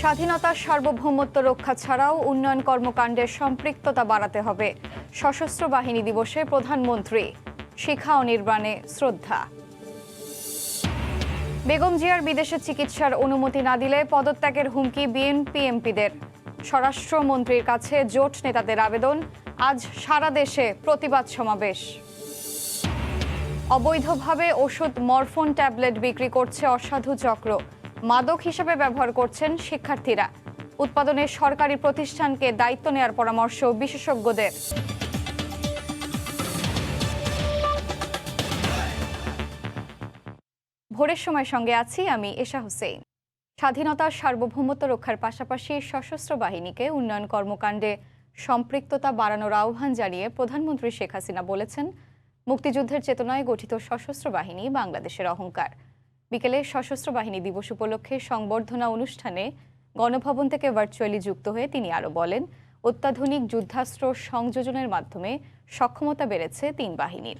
স্বাধীনতার সার্বভৌমত্ব রক্ষা ছাড়াও উন্নয়ন কর্মকাণ্ডের সম্পৃক্ততা বাড়াতে হবে। সশস্ত্র বাহিনী দিবসে প্রধানমন্ত্রী শিখা অনির্বাণে শ্রদ্ধা। বেগম জিয়ার বিদেশে চিকিৎসার অনুমতি না দিলে পদত্যাগের হুমকি বিএনপি এমপিদের। স্বরাষ্ট্রমন্ত্রীর কাছে জোট নেতাদের আবেদন। আজ সারা দেশে প্রতিবাদ সমাবেশ। অবৈধভাবে ওষুধ মরফিন ট্যাবলেট বিক্রি করছে অসাধু চক্র। মাদক হিসেবে ব্যবহার করছেন শিক্ষার্থীরা। উৎপাদনে সরকারি প্রতিষ্ঠানকে দায়িত্ব নেওয়ার পরামর্শ বিশেষজ্ঞদের। ভোরের সময় সঙ্গে আছি আমি এশা হুসেইন। স্বাধীনতার সার্বভৌমত্ব রক্ষার পাশাপাশি সশস্ত্র বাহিনীকে উন্নয়ন কর্মকাণ্ডে সম্পৃক্ততা বাড়ানোর আহ্বান জানিয়ে প্রধানমন্ত্রী শেখ হাসিনা বলেছেন, মুক্তিযুদ্ধের চেতনায় গঠিত সশস্ত্র বাহিনী বাংলাদেশের অহংকার। বিকেলে সশস্ত্র বাহিনী দিবস উপলক্ষে সংবর্ধনা অনুষ্ঠানে গণভবন থেকে ভার্চুয়ালি যুক্ত হয়ে তিনি আরও বলেন, অত্যাধুনিক যুদ্ধাস্ত্র সংযোজনের মাধ্যমে সক্ষমতা বেড়েছে তিন বাহিনীর।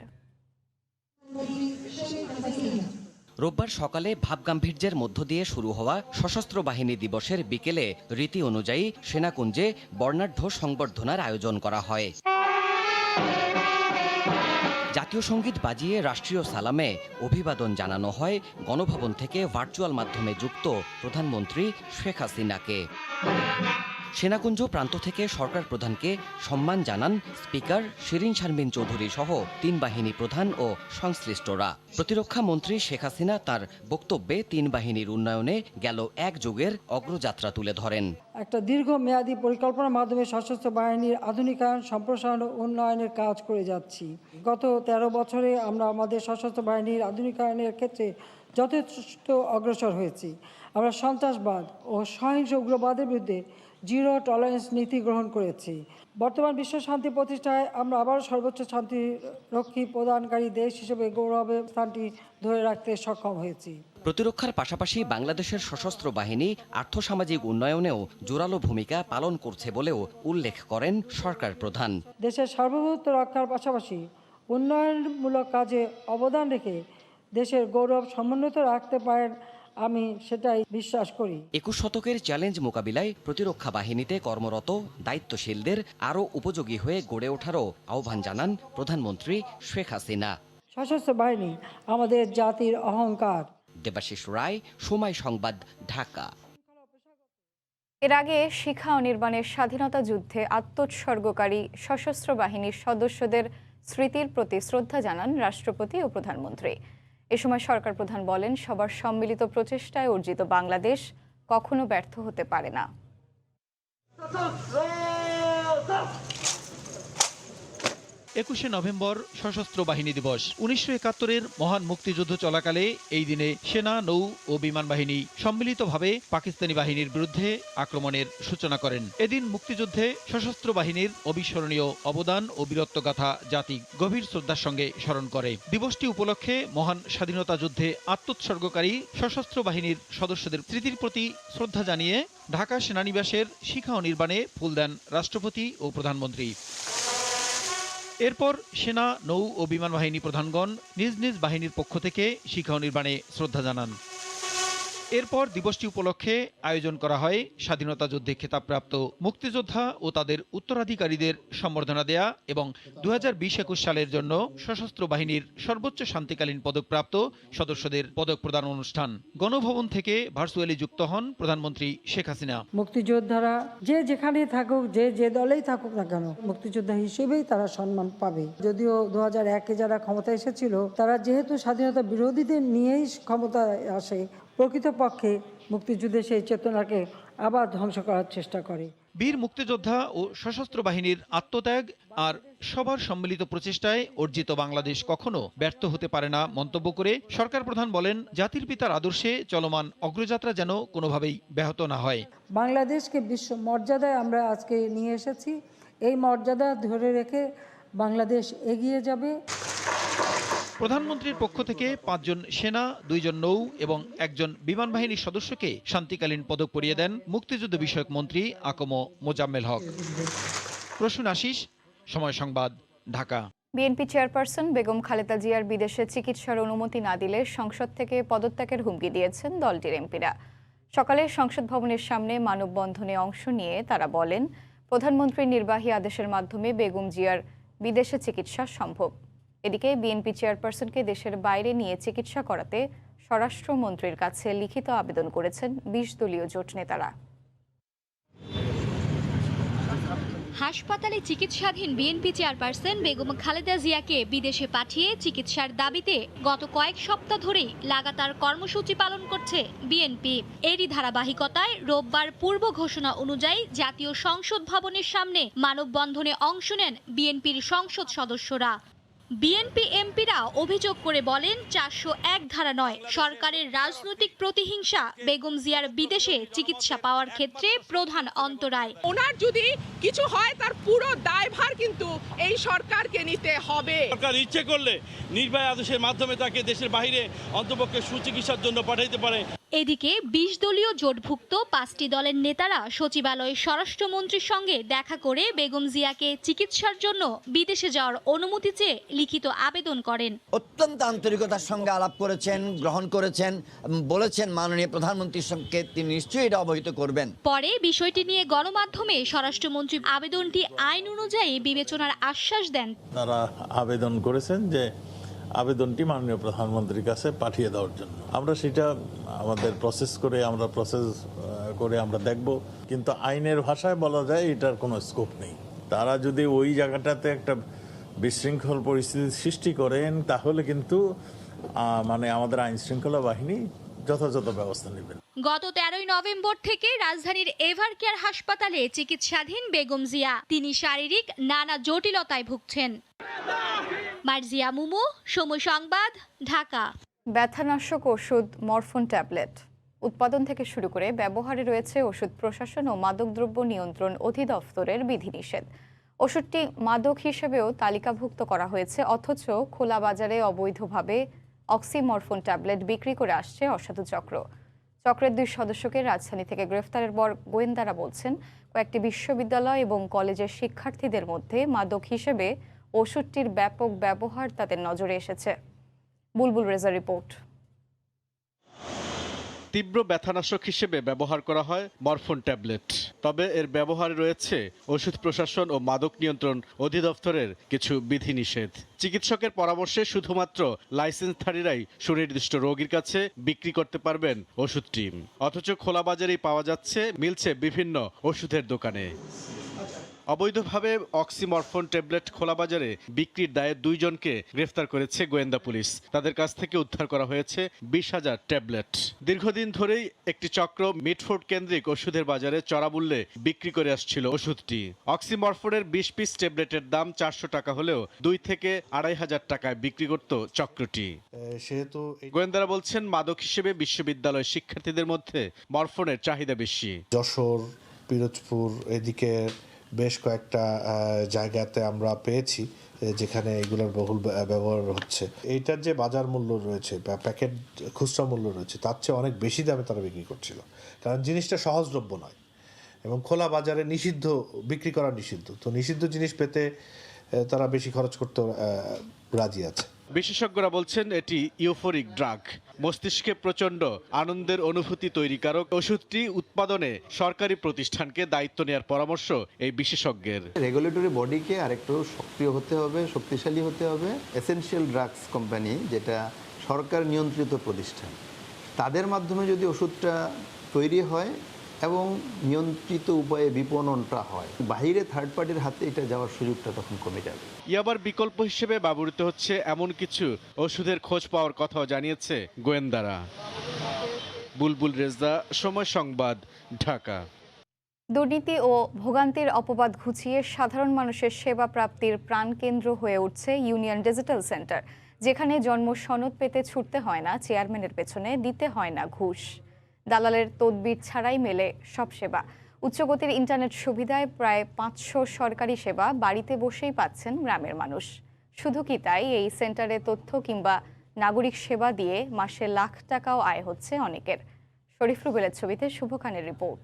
রোববার সকালে ভাবগাম্ভীর্যের মধ্য দিয়ে শুরু হওয়া সশস্ত্র বাহিনী দিবসের বিকেলে রীতি অনুযায়ী সেনাকুঞ্জে বর্ণাঢ্য সংবর্ধনার আয়োজন করা হয়। জাতীয় সঙ্গীত বাজিয়ে রাষ্ট্রীয় সালামে অভিবাদন জানানো হয় গণভবন থেকে ভার্চুয়াল মাধ্যমে যুক্ত প্রধানমন্ত্রী শেখ হাসিনাকে। সেনাকুঞ্জ প্রান্ত থেকে সরকার প্রধানকে সম্মান জানান স্পিকার শিরিন শারমিন চৌধুরী সহ তিন বাহিনী প্রধান ও সংশ্লিষ্টরা। প্রতিরক্ষা মন্ত্রী শেখ হাসিনা তার বক্তব্যে তিন বাহিনীর উন্নয়নে গেল এক যুগের অগ্রযাত্রা তুলে ধরেন। একটা দীর্ঘমেয়াদী পরিকল্পনার মাধ্যমে সশস্ত্র বাহিনীর আধুনিকায়ন, সম্প্রসারণ ও উন্নয়নের কাজ করে যাচ্ছি। গত 13 বছরে আমরা আমাদের সশস্ত্র বাহিনীর আধুনিকায়নের ক্ষেত্রে যথেষ্ট অগ্রসর হয়েছি। আমরা সন্ত্রাসবাদ ও সহিংস উগ্রবাদের বিরুদ্ধে জিরো টলারেন্স নীতি গ্রহণ করেছি। বর্তমান বিশ্ব শান্তি প্রতিষ্ঠায় আমরা আবার সর্বোচ্চ শান্তিরক্ষী প্রদানকারী দেশ হিসেবে গৌরবের স্থানটি ধরে রাখতে সক্ষম হয়েছি। প্রতিরক্ষার পাশাপাশি বাংলাদেশের সশস্ত্র বাহিনী আর্থসামাজিক উন্নয়নেও জোরালো ভূমিকা পালন করছে বলেও উল্লেখ করেন সরকার প্রধান। দেশের সার্বভৌমত্ব রক্ষার পাশাপাশি উন্নয়নমূলক কাজে অবদান রেখে দেশের গৌরব সমুন্নত রাখতে পারেন, আমি সেটাই বিশ্বাস করি। 21 শতকের চ্যালেঞ্জ মোকাবিলায় প্রতিরক্ষা বাহিনীতে কর্মরত দায়িত্বশীলদের আরও উপযোগী হয়ে গড়ে ওঠারও আহ্বান জানান প্রধানমন্ত্রী শেখ হাসিনা। সশস্ত্র বাহিনী আমাদের জাতির অহংকার। দেবাশিস রায়, সময় সংবাদ, ঢাকা। এর আগে শিখা অনির্বাণের স্বাধীনতা যুদ্ধে আত্মোৎসর্গকারী সশস্ত্র বাহিনীর সদস্যদের স্মৃতির প্রতি শ্রদ্ধা জানান রাষ্ট্রপতি ও প্রধানমন্ত্রী। এ সময় সরকার প্রধান বলেন, সবার সম্মিলিত প্রচেষ্টায় অর্জিত বাংলাদেশ কখনো ব্যর্থ হতে পারে না। 21শে নভেম্বর সশস্ত্র বাহিনী দিবস। 1971-এর মহান মুক্তিযুদ্ধ চলাকালে এই দিনে সেনা, নৌ ও বিমান বাহিনী সম্মিলিতভাবে পাকিস্তানি বাহিনীর বিরুদ্ধে আক্রমণের সূচনা করেন। এদিন মুক্তিযুদ্ধে সশস্ত্র বাহিনীর অবিস্মরণীয় অবদান ও বীরত্বগাথা জাতি গভীর শ্রদ্ধার সঙ্গে স্মরণ করে। দিবসটি উপলক্ষে মহান স্বাধীনতা যুদ্ধে আত্মোৎসর্গকারী সশস্ত্র বাহিনীর সদস্যদের স্মৃতির প্রতি শ্রদ্ধা জানিয়ে ঢাকা সেনানিবাসের শিখা অনির্বাণে ফুল দেন রাষ্ট্রপতি ও প্রধানমন্ত্রী। এরপর সেনা, নৌ ও বিমান বাহিনী প্রধানগণ নিজ নিজ বাহিনীর পক্ষ থেকে শিখা অনির্বাণে শ্রদ্ধা জানান। এরপর দিবসটি উপলক্ষে আয়োজন করা হয় স্বাধীনতা যুদ্ধে খেতাবপ্রাপ্ত মুক্তিযোদ্ধা ও তাদের উত্তরাধিকারীদের সম্বর্ধনা দেয়া এবং 2020-21 সালের জন্য সশস্ত্র বাহিনীর সর্বোচ্চ শান্তিকালীন পদকপ্রাপ্ত সদস্যদের পদক প্রদান অনুষ্ঠান। গণভবন থেকে ভার্চুয়ালি যুক্ত হন প্রধানমন্ত্রী শেখ হাসিনা। মুক্তিযোদ্ধারা যে যেখানে থাকুক, যে দলেই থাকুক না কেন, মুক্তিযোদ্ধা হিসেবেই তারা সম্মান পাবে। যদিও 2001-এ যারা ক্ষমতা এসেছিল তারা যেহেতু স্বাধীনতা বিরোধীদের নিয়েই ক্ষমতায় আসে, প্রকৃতপক্ষে মুক্তিযুদ্ধে সেই চেতনাকে আবার ধ্বংস করার চেষ্টা করে। বীর মুক্তিযোদ্ধা ও সশস্ত্র বাহিনীর আত্মত্যাগ আর সবার সম্মিলিত প্রচেষ্টায় অর্জিত বাংলাদেশ কখনো ব্যর্থ হতে পারে না মন্তব্য করে সরকার প্রধান বলেন, জাতির পিতার আদর্শে চলমান অগ্রযাত্রা যেন কোনোভাবেই ব্যাহত না হয়। বাংলাদেশকে বিশ্ব মর্যাদায় আমরা আজকে নিয়ে এসেছি। এই মর্যাদা ধরে রেখে বাংলাদেশ এগিয়ে যাবে। প্রধানমন্ত্রীর পক্ষ থেকে 5 জন সেনা, 2 জন নৌ এবং 1 জন বিমান বাহিনীর সদস্যকে শান্তিকালীন পদক পরিয়ে দেন মুক্তিযুদ্ধ বিষয়ক মন্ত্রী আকম মোজাম্মেল হক। প্রসূন আশিস, সময় সংবাদ, ঢাকা। বিএনপি চেয়ারপারসন বেগম খালেদা জিয়ার বিদেশে চিকিৎসার অনুমতি না দিলে সংসদ থেকে পদত্যাগের হুমকি দিয়েছেন দলটির এমপিরা। সকালে সংসদ ভবনের সামনে মানববন্ধনে অংশ নিয়ে তারা বলেন, প্রধানমন্ত্রীর নির্বাহী আদেশের মাধ্যমে বেগম জিয়ার বিদেশে চিকিৎসা সম্ভব। এদিকে বিএনপি চেয়ারপারসনকে দেশের বাইরে নিয়ে চিকিৎসা করাতে স্বরাষ্ট্রমন্ত্রীর কাছে লিখিত আবেদন করেছেন ২০ দলীয় জোট নেতারা। হাসপাতালে চিকিৎসাধীন বিএনপি চেয়ারপারসন বেগম খালেদা জিয়াকে বিদেশে পাঠিয়ে চিকিৎসার দাবিতে গত কয়েক সপ্তাহ ধরেই লাগাতার কর্মসূচি পালন করছে বিএনপি। এরই ধারাবাহিকতায় রোববার পূর্ব ঘোষণা অনুযায়ী জাতীয় সংসদ ভবনের সামনে মানববন্ধনে অংশ নেন বিএনপির সংসদ সদস্যরা। বিএনপি এমপিরা অভিযোগ করে বলেন, ৪০১ ধারা নয়, সরকারের রাজনৈতিক প্রতিহিংসা বেগম জিয়ার বিদেশে চিকিৎসা পাওয়ার ক্ষেত্রে প্রধান অন্তরায়। ওনার যদি কিছু হয় তার পুরো দায়ভার কিন্তু এই সরকারকে নিতে হবে। সরকার ইচ্ছে করলে নির্বাহী আদেশের মাধ্যমে তাকে দেশের বাইরে অন্তপক্ষে সুচিকিৎসার জন্য পাঠাইতে পারে। এদিকে ২০ দলীয় জোটভুক্ত ৫টি দলের নেতারা সচিবালয়ে স্বরাষ্ট্রমন্ত্রীর সঙ্গে দেখা করে বেগম জিয়াকে চিকিৎসার জন্য বিদেশে যাওয়ার অনুমতি চেয়ে লিখিত আবেদন করেন। অত্যন্ত আন্তরিকতার সঙ্গে আলাপ করেছেন, গ্রহণ করেছেন, বলেছেন মাননীয় প্রধানমন্ত্রীর সঙ্গে তিনি নিশ্চয়ই এটা অবহিত করবেন। পরে বিষয়টি নিয়ে গণমাধ্যমে স্বরাষ্ট্রমন্ত্রী আবেদনটি আইন অনুযায়ী বিবেচনার আশ্বাস দেন। তারা আবেদন করেছেন যে আবেদনটি মাননীয় প্রধানমন্ত্রীর কাছে পাঠিয়ে দেওয়ার জন্য। আমরা সেটা আমাদের প্রসেস করে আমরা দেখব, কিন্তু আইনের ভাষায় বলা যায় এটার কোনো স্কোপ নেই। তারা যদি ওই জায়গাটাতে একটা বিশৃঙ্খল পরিস্থিতি সৃষ্টি করেন তাহলে কিন্তু আমাদের আইন শৃঙ্খলা বাহিনী যথাযথ ব্যবস্থা নেবেন। গত ১৩ই নভেম্বর থেকে রাজধানীর এভারকেয়ার হাসপাতালে চিকিৎসাধীন বেগম জিয়া। তিনি শারীরিক নানা জটিলতায় ভুগছেন। মার্জিয়া মুমু, সময় সংবাদ, ঢাকা। ব্যথানাশক ওষুধ মরফিন ট্যাবলেট উৎপাদন থেকে শুরু করে ব্যবহারে রয়েছে ওষুধ প্রশাসন ও মাদকদ্রব্য নিয়ন্ত্রণ অধিদপ্তরের বিধিনিষেধ। ওষুধটি মাদক হিসেবেও তালিকাভুক্ত করা হয়েছে, অথচ খোলা বাজারে অবৈধভাবে অক্সিমরফিন ট্যাবলেট বিক্রি করে আসছে অসাধু চক্র। চক্রের ২ সদস্যকে রাজধানী থেকে গ্রেফতারের পর গোয়েন্দারা বলছেন, কয়েকটি বিশ্ববিদ্যালয় এবং কলেজের শিক্ষার্থীদের মধ্যে মাদক হিসেবে ওষুধটির ব্যাপক ব্যবহার তাদের নজরে এসেছে। বুলবুল রেজা রিপোর্ট। তীব্র ব্যথানাশক হিসেবে ব্যবহার করা হয় মরফিন ট্যাবলেট। তবে এর ব্যবহারে রয়েছে ওষুধ প্রশাসন ও মাদক নিয়ন্ত্রণ অধিদপ্তরের কিছু বিধিনিষেধ। চিকিৎসকের পরামর্শে শুধুমাত্র লাইসেন্সধারীরাই সুনির্দিষ্ট রোগীর কাছে বিক্রি করতে পারবেন ওষুধটি, অথচ খোলা বাজারেই পাওয়া যাচ্ছে, মিলছে বিভিন্ন ওষুধের দোকানে। অবৈধভাবে অক্সিমরফিন ট্যাবলেট খোলা বাজারে বিক্রির দায়ে 2 জনকে গ্রেফতার করেছে গোয়েন্দা পুলিশ। তাদের কাছ থেকে উদ্ধার করা হয়েছে 20,000 ট্যাবলেট। দীর্ঘদিন ধরেই একটি চক্র মিটফোর্ড কেন্দ্রিক ওষুধের বাজারে চড়া মূল্যে বিক্রি করে আসছিল ওষুধটি। অক্সিমরফিনের 20 পিস ট্যাবলেটের দাম 400 টাকা হলেও 2 থেকে 2,500 টাকায় বিক্রি করত চক্রটি। গোয়েন্দারা বলছেন, মাদক হিসেবে বিশ্ববিদ্যালয় শিক্ষার্থীদের মধ্যে মরফিনের চাহিদা বেশি। যশোর, পিরোজপুর এদিকে বেশ কয়েকটা জায়গাতে আমরা পেয়েছি যেখানে এগুলোর বহুল ব্যবহার হচ্ছে। এইটার যে বাজার মূল্য রয়েছে বা প্যাকেট খুচরা মূল্য রয়েছে তার চেয়ে অনেক বেশি দামে তারা বিক্রি করছিল, কারণ জিনিসটা সহজলভ্য নয় এবং খোলা বাজারে বিক্রি করা নিষিদ্ধ। তো নিষিদ্ধ জিনিস পেতে তারা বেশি খরচ করতে রাজি আছে। বিশেষজ্ঞরা বলছেন, এটি ইউফোরিক ড্রাগ, মস্তিষ্কে প্রচণ্ড আনন্দের অনুভূতি তৈরিকারক। ওষুধটি উৎপাদনে সরকারি প্রতিষ্ঠানকে দায়িত্ব নেওয়ার পরামর্শ এই বিশেষজ্ঞের। রেগুলেটরি বডিকে আরেকটু সক্রিয় হতে হবে, শক্তিশালী হতে হবে। এসেনশিয়াল ড্রাগস কোম্পানি, যেটা সরকার নিয়ন্ত্রিত প্রতিষ্ঠান, তাদের মাধ্যমে যদি ওষুধটা তৈরি হয় এবং নিয়ন্ত্রিত উপায়ে বিপণনটা হয়, বাইরে থার্ড পার্টির হাতে এটা যাওয়ার সুযোগটা তখন কমে যাবে। ইয়াবার বিকল্প হিসেবে ব্যবহৃত হচ্ছে এমন কিছু ওষুধের খোঁজ পাওয়ার কথাও জানিয়েছে গোয়েন্দারা। বুলবুল রেজা, সময় সংবাদ, ঢাকা। দুর্নীতি ও ভোগান্তির অপবাদ ঘুচিয়ে সাধারণ মানুষের সেবা প্রাপ্তির প্রাণকেন্দ্র হয়ে উঠছে ইউনিয়ন ডিজিটাল সেন্টার, যেখানে জন্ম সনদ পেতে ছুটতে হয় না চেয়ারম্যানের পেছনে, দিতে হয় না ঘুষ। দালালের তদবির ছাড়াই মেলে সব সেবা। উচ্চগতির ইন্টারনেট সুবিধায় প্রায় 500 সরকারি সেবা বাড়িতে বসেই পাচ্ছেন গ্রামের মানুষ। শুধু কি তাই, এই সেন্টারে তথ্য কিংবা নাগরিক সেবা দিয়ে মাসে লাখ টাকাও আয় হচ্ছে অনেকের। শরীফ রুবেলের ছবিতে শুভ খানের রিপোর্ট।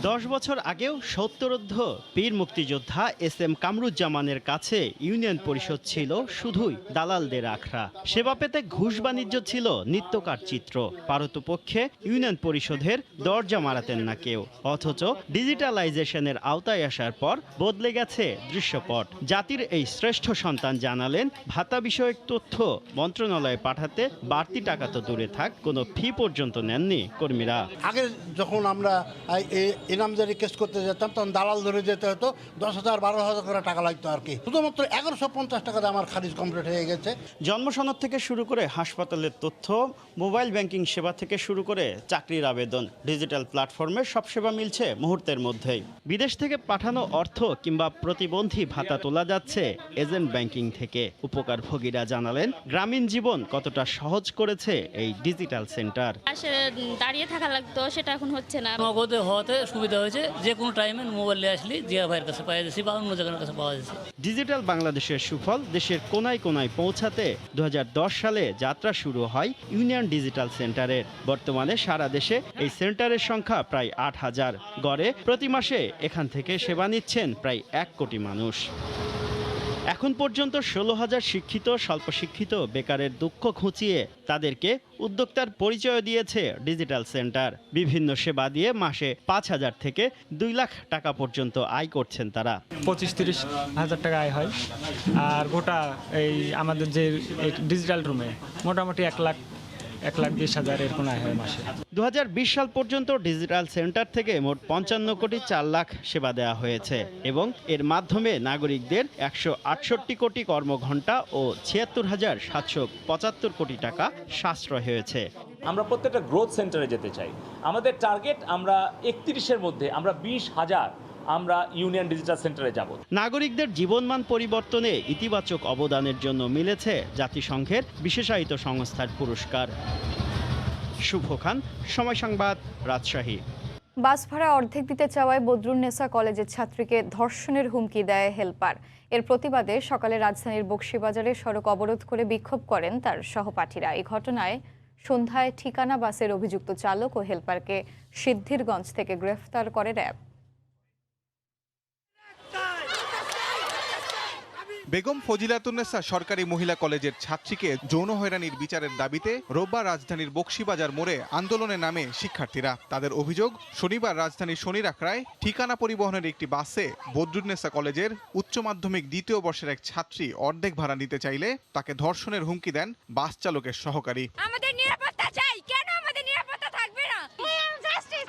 10 বছর আগেও 70ঊর্ধ্ব বীর মুক্তিযোদ্ধা SM কামরুজ্জামানের কাছে ইউনিয়ন পরিষদ ছিল শুধুই দালালদের আখড়া। সেবা পেতে ঘুষ বাণিজ্য ছিল নিত্যকার চিত্র। পারতপক্ষে ইউনিয়ন পরিষদের দরজা মারাতেন না কেউ। অথচ ডিজিটালাইজেশনের আওতায় আসার পর বদলে গেছে দৃশ্যপট। জাতির এই শ্রেষ্ঠ সন্তান জানালেন, ভাতা বিষয়ক তথ্য মন্ত্রণালয়ে পাঠাতে বাড়তি টাকা তো দূরে থাক, কোনো ফি পর্যন্ত নেননি কর্মীরা। আগে যখন আমরা ইনামজারি কেস করতে যেতাম তখন দালাল ধরে যেতে হতো 10,000 12,000 করে টাকা লাগতো আর কি। শুধুমাত্র 1150 টাকাতে আমার খারিজ কমপ্লিট হয়ে গেছে। জন্মসনদ থেকে শুরু করে হাসপাতালের তথ্য, মোবাইল ব্যাংকিং সেবা থেকে শুরু করে চাকরির আবেদন, ডিজিটাল প্ল্যাটফর্মে সব সেবা মিলছে মুহূর্তের মধ্যেই। বিদেশ থেকে পাঠানো অর্থ কিংবা প্রতিবন্ধী ভাতা তোলা যাচ্ছে এজেন্ট ব্যাংকিং থেকে। উপকারভোগীরা জানালেন, গ্রামীণ জীবন কতটা সহজ করেছে এই ডিজিটাল সেন্টার। দাঁড়িয়ে থাকা লাগতো, সেটা এখন হচ্ছে না। নগদে হওয়াতে সুবিধা হয়েছে, যে কোনো টাইমে মোবাইলে আসলে জিয়া ভাইয়ের কাছে পাওয়া যাচ্ছে বা অন্য জায়গার কাছে পাওয়া যাচ্ছে। ডিজিটাল বাংলাদেশের সুফল দেশের কোনায় কোনায় পৌঁছাতে 2010 সালে যাত্রা শুরু হয় ইউনিয়ন ডিজিটাল সেন্টারের। বর্তমানে সারা দেশে এই সেন্টারের সংখ্যা প্রায় 8,000। গড়ে প্রতি মাসে এখান থেকে সেবা নিচ্ছেন প্রায় 1 কোটি মানুষ। এখন পর্যন্ত 16,000 শিক্ষিত স্বল্প শিক্ষিত বেকারের দুঃখ ঘুচিয়ে তাদেরকে উদ্যোক্তার পরিচয় দিয়েছে ডিজিটাল সেন্টার। বিভিন্ন সেবা দিয়ে মাসে 5,000 থেকে 2 লাখ টাকা পর্যন্ত আয় করছেন তারা। 25-30 হাজার টাকা আয় হয়। আর গোটা এই আমাদের যে ডিজিটাল রুমে মোটামুটি 1,20,000 এরকম আয় হয় মাসে। 2020 সাল পর্যন্ত ডিজিটাল সেন্টার থেকে মোট 55 কোটি 4 লাখ সেবা দেওয়া হয়েছে এবং এর মাধ্যমে নাগরিকদের 168 কোটি কর্মঘণ্টা ও 76,775 কোটি টাকা সাশ্রয় হয়েছে। আমরা প্রত্যেকটা গ্রোথ সেন্টারে যেতে চাই। আমাদের টার্গেট আমরা 31-এর মধ্যে আমরা 20,000 আমরা ইউনিয়ন ডিজিটাল সেন্টারে যাব। নাগরিকদের জীবনমান পরিবর্তনে ইতিবাচক অবদানের জন্য মিলেছে জাতিসংঘের বিশেষায়িত সংস্থার পুরস্কার। শুভ খান, সময় সংবাদ, রাজশাহী। বাস ভাড়া অর্ধেক দিতে চাওয়ায় বদরুন্নেসা কলেজের ছাত্রীকে ধর্ষণের হুমকি দেয় হেলপার। এর প্রতিবাদে সকালে রাজধানীর বকশীবাজারে সড়ক অবরোধ করে বিক্ষোভ করেন তার সহপাঠীরা। এই ঘটনায় সন্ধ্যায় ঠিকানা বাসের অভিযুক্ত চালক ও হেলপারকে সিদ্ধিরগঞ্জ থেকে গ্রেফতার করে র্যাব। বেগম ফজিলাতুন্নেসা সরকারি মহিলা কলেজের ছাত্রীকে যৌন হয়রানির বিচারের দাবিতে রোববার রাজধানীর বকশীবাজার মোড়ে আন্দোলনে নামে শিক্ষার্থীরা। তাদের অভিযোগ, শনিবার রাজধানীর শনিরাখড়ায় ঠিকানা পরিবহনের একটি বাসে বদরুন্নেসা কলেজের উচ্চ মাধ্যমিক 2য় বর্ষের এক ছাত্রী অর্ধেক ভাড়া নিতে চাইলে তাকে ধর্ষণের হুমকি দেন বাস চালকের সহকারী। আমাদের নিরাপত্তা চাই, কেন আমাদের নিরাপত্তা থাকবে না?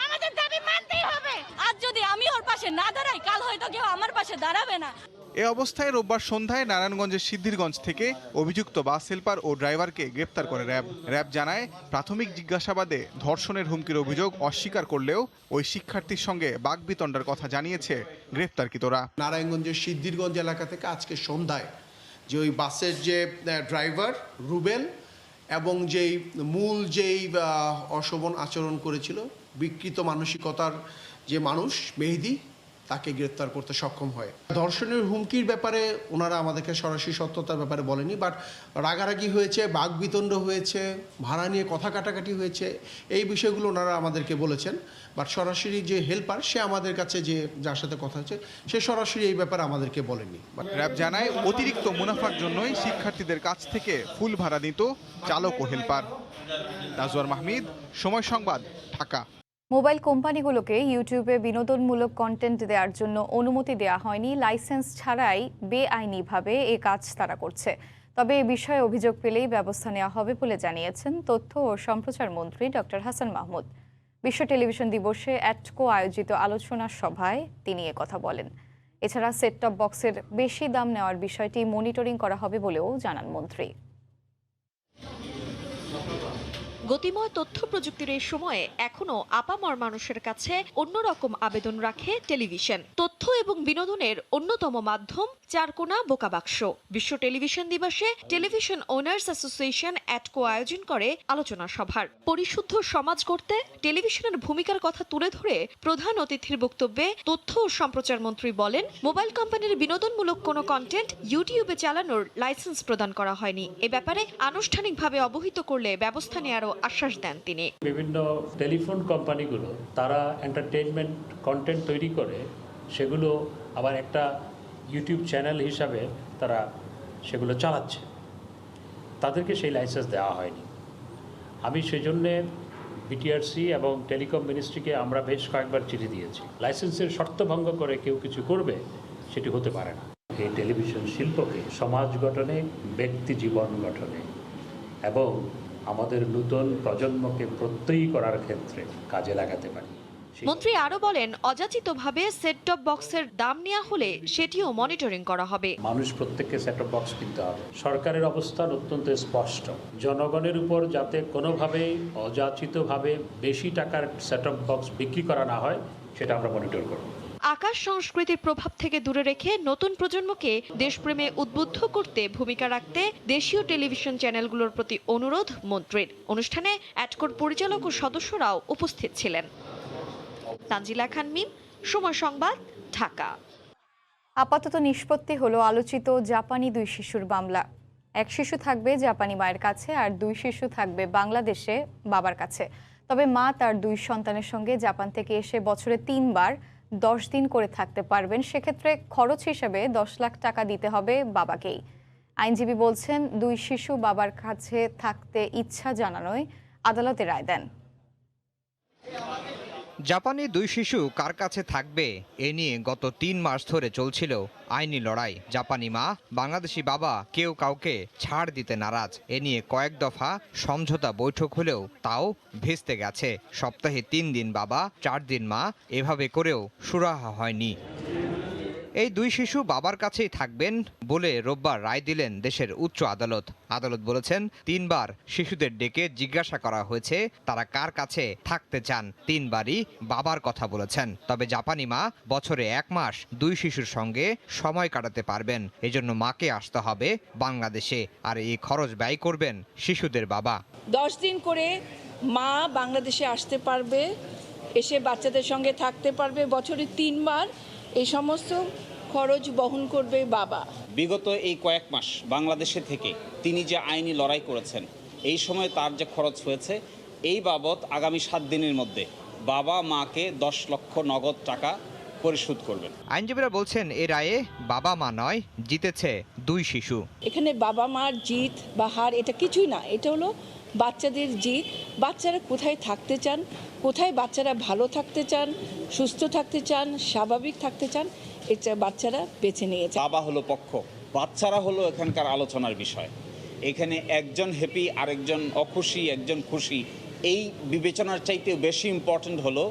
আমাদের দাবি মানতেই হবে। আজ যদি আমি ওর পাশে না দাঁড়াই, কাল হয়তো কেউ আমার পাশে দাঁড়াবে না। এ অবস্থায় রোববার সন্ধ্যায় নারায়ণগঞ্জের সিদ্ধিরগঞ্জ থেকে অভিযুক্ত বাস হেলপার ও ড্রাইভারকে গ্রেপ্তার করে র্যাব। র্যাব জানায়, প্রাথমিক জিজ্ঞাসাবাদে ধর্ষণের হুমকির অভিযোগ অস্বীকার করলেও ওই শিক্ষার্থীর সঙ্গে বাকবিতণ্ডার কথা জানিয়েছে গ্রেপ্তারকৃতরা। নারায়ণগঞ্জের সিদ্ধিরগঞ্জ এলাকা থেকে আজকে সন্ধ্যায় যে ওই বাসের যে ড্রাইভার রুবেল এবং যেই মূল যেই অশোভন আচরণ করেছিল, বিকৃত মানসিকতার যে মানুষ মেহেদি, তাকে গ্রেপ্তার করতে সক্ষম হয়। ধর্ষণের হুমকির ব্যাপারে ওনারা আমাদেরকে সরাসরি সত্যতার ব্যাপারে বলেনি, বাট রাগারাগি হয়েছে, বাকবিতণ্ড হয়েছে, ভাড়া নিয়ে কথা কাটাকাটি হয়েছে, এই বিষয়গুলো ওনারা আমাদেরকে বলেছেন। বাট সরাসরি যে হেল্পার, সে আমাদের কাছে যে যার সাথে কথা হচ্ছে, সে সরাসরি এই ব্যাপারে আমাদেরকে বলেনি। র্যাব জানায়, অতিরিক্ত মুনাফার জন্যই শিক্ষার্থীদের কাছ থেকে ফুল ভাড়া নিত চালক ও হেল্পার। নাজওয়ার মাহমিদ, সময় সংবাদ, ঢাকা। মোবাইল কোম্পানিগুলোকে ইউটিউবে বিনোদনমূলক কন্টেন্ট দেওয়ার জন্য অনুমতি দেওয়া হয়নি। লাইসেন্স ছাড়াই বেআইনিভাবে এ কাজ তারা করছে। তবে এ বিষয়ে অভিযোগ পেলেই ব্যবস্থা নেওয়া হবে বলে জানিয়েছেন তথ্য ও সম্প্রচার মন্ত্রী ডক্টর হাসান মাহমুদ। বিশ্ব টেলিভিশন দিবসে অ্যাটকো আয়োজিত আলোচনা সভায় তিনি কথা বলেন। এছাড়া সেট টপ বক্সের বেশি দাম নেওয়ার বিষয়টি মনিটরিং করা হবে বলেও জানান মন্ত্রী। গতিময় তথ্য প্রযুক্তির এই সময়ে এখনো আপামর মানুষের কাছে অন্যরকম আবেদন রাখে টেলিভিশন। তথ্য এবং বিনোদনের অন্যতম মাধ্যম চারকোনা বোকাবাক্স। বিশ্ব টেলিভিশন দিবসে টেলিভিশন ওনার্স অ্যাসোসিয়েশন অ্যাটকো আয়োজন করে আলোচনা সভার। পরিশুদ্ধ সমাজ গড়তে টেলিভিশনের ভূমিকার কথা তুলে ধরে প্রধান অতিথির বক্তব্যে তথ্য ও সম্প্রচার মন্ত্রী বলেন, মোবাইল কোম্পানির বিনোদনমূলক কোনো কন্টেন্ট ইউটিউবে চালানোর লাইসেন্স প্রদান করা হয়নি। এ ব্যাপারে আনুষ্ঠানিকভাবে অবহিত করলে ব্যবস্থা নেওয়ারও আশ্বাস দেন তিনি। বিভিন্ন টেলিফোন কোম্পানিগুলো তারা এন্টারটেইনমেন্ট কন্টেন্ট তৈরি করে সেগুলো আবার একটা ইউটিউব চ্যানেল হিসাবে তারা সেগুলো চালাচ্ছে, তাদেরকে সেই লাইসেন্স দেওয়া হয়নি। আমি সেই জন্যে বিটিআরসি এবং টেলিকম মিনিস্ট্রিকে আমরা বেশ কয়েকবার চিঠি দিয়েছি। লাইসেন্সের শর্ত ভঙ্গ করে কেউ কিছু করবে, সেটি হতে পারে না। এই টেলিভিশন শিল্পকে সমাজ গঠনে, ব্যক্তি জীবন গঠনে এবং আমাদের নতুন প্রজন্মকে প্রত্যয়ী করার ক্ষেত্রে কাজে লাগাতে পারি। মন্ত্রী আরো বলেন, অযাচিতভাবে সেট টপ বক্সের দাম নেওয়া হলে সেটিও মনিটরিং করা হবে। মানুষ প্রত্যেককে সেট টপ বক্স কিনতে হবে। সরকারের অবস্থান অত্যন্ত স্পষ্ট, জনগণের উপর যাতে কোনোভাবেই অযাচিতভাবে বেশি টাকার সেট টপ বক্স বিক্রি করা না হয়, সেটা আমরা মনিটর করব। আকাশ সংস্কৃতির প্রভাব থেকে দূরে রেখে নতুন প্রজন্মকে দেশপ্রেমে উদ্বুদ্ধ করতে ভূমিকা রাখতে দেশীয় টেলিভিশন চ্যানেলগুলোর প্রতি অনুরোধ মন্ত্রীর। অনুষ্ঠানে অ্যাডকোর পরিচালক ও সদস্যরাও উপস্থিত ছিলেন। তানজিলা খান মিম, সময় সংবাদ, ঢাকা। আপাতত নিষ্পত্তি হলো আলোচিত জাপানি 2 শিশুর মামলা। 1 শিশু থাকবে জাপানি মায়ের কাছে আর 2 শিশু থাকবে বাংলাদেশে বাবার কাছে। তবে মা তার 2 সন্তানের সঙ্গে জাপান থেকে এসে বছরে 3 বার 10 দিন করে থাকতে পারবেন। সেক্ষেত্রে খরচ হিসেবে 10 লাখ টাকা দিতে হবে বাবাকেই। আইনজীবী বলছেন, 2 শিশু বাবার কাছে থাকতে ইচ্ছা জানানোয় আদালতে রায় দেন। জাপানি 2 শিশু কার কাছে থাকবে এ নিয়ে গত 3 মাস ধরে চলছিল আইনি লড়াই। জাপানি মা, বাংলাদেশি বাবা কেউ কাউকে ছাড় দিতে নারাজ। এ নিয়ে কয়েক দফা সমঝোতা বৈঠক হলেও তাও ভেস্তে গেছে। সপ্তাহে 3 দিন বাবা, 4 দিন মা, এভাবে করেও সুরাহা হয়নি। এই 2 শিশু বাবার কাছেই থাকবেন বলে রোববার রায় দিলেন দেশের উচ্চ আদালত। আদালত বলেছেন, 3 বার শিশুদের ডেকে জিজ্ঞাসা করা হয়েছে তারা কার কাছে থাকতে চান। 3 বারই বাবার কথা বলেছেন। তবে জাপানি মা বছরে 1 মাস 2 শিশুর সঙ্গে সময় কাটাতে পারবেন। এজন্য মাকে আসতে হবে বাংলাদেশে, আর এই খরচ ব্যয় করবেন শিশুদের বাবা। 10 দিন করে মা বাংলাদেশে আসতে পারবে, এসে বাচ্চাদের সঙ্গে থাকতে পারবে। বছরে 3 বার এই সমস্ত খরচ বহন করবে বাবা। বিগত এই কয়েক মাস বাংলাদেশে থেকে তিনি যে আইনি লড়াই করেছেন, এই সময় তার যে খরচ হয়েছে, এই বাবদ আগামী 7 দিনের মধ্যে বাবা মাকে 10 লক্ষ নগদ টাকা পরিশোধ করবেন। আইনজীবীরা বলছেন, এ রায়ে বাবা মা নয়, জিতেছে 2 শিশু। এখানে বাবা মার জিত বা হার এটা কিছুই না, এটা হলো বাচ্চাদের জিত। বাচ্চারা কোথায় থাকতে চান, কোথায় বাচ্চারা ভালো থাকতে চান, সুস্থ থাকতে চান, স্বাভাবিক থাকতে চান, এটা বাচ্চারা বেছে নিয়েছে। বাবা হলো পক্ষ, বাচ্চারা হলো এখানকার আলোচনার বিষয়। এখানে একজন হ্যাপি, আরেকজন অখুশি, একজন খুশি, এই বিবেচনার চাইতেও বেশি ইম্পর্টেন্ট হলো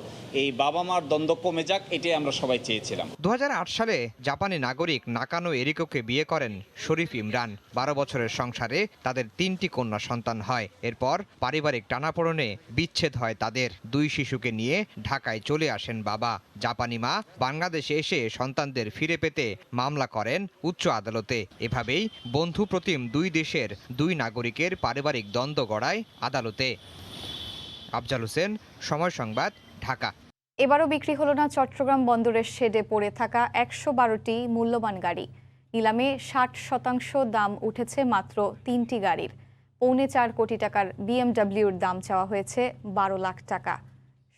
এই বাবা মার দ্বন্দ্ব কমে যাক, এটাই আমরা সবাই চেয়েছিলাম। 2008 সালে জাপানি নাগরিক নাকানো এরিকোকে বিয়ে করেন শরীফ ইমরান। 12 বছরের সংসারে তাদের 3টি কন্যা সন্তান হয়। এরপর পারিবারিক টানাপোড়েনে বিচ্ছেদ হয় তাদের। 2 শিশুকে নিয়ে ঢাকায় চলে আসেন বাবা। জাপানি মা বাংলাদেশে এসে সন্তানদের ফিরে পেতে মামলা করেন উচ্চ আদালতে। এভাবেই বন্ধুপ্রতিম 2 দেশের 2 নাগরিকের পারিবারিক দ্বন্দ্ব গড়ায় আদালতে। আফজাল হোসেন, সময় সংবাদ, ঢাকা। এবারও বিক্রি হলো না চট্টগ্রাম বন্দরের শেডে পড়ে থাকা 112টি মূল্যবান গাড়ি। নিলামে 60% দাম উঠেছে মাত্র 3টি গাড়ির। 4.25 কোটি টাকার বিএমডব্লিউর দাম চাওয়া হয়েছে 12 লাখ টাকা।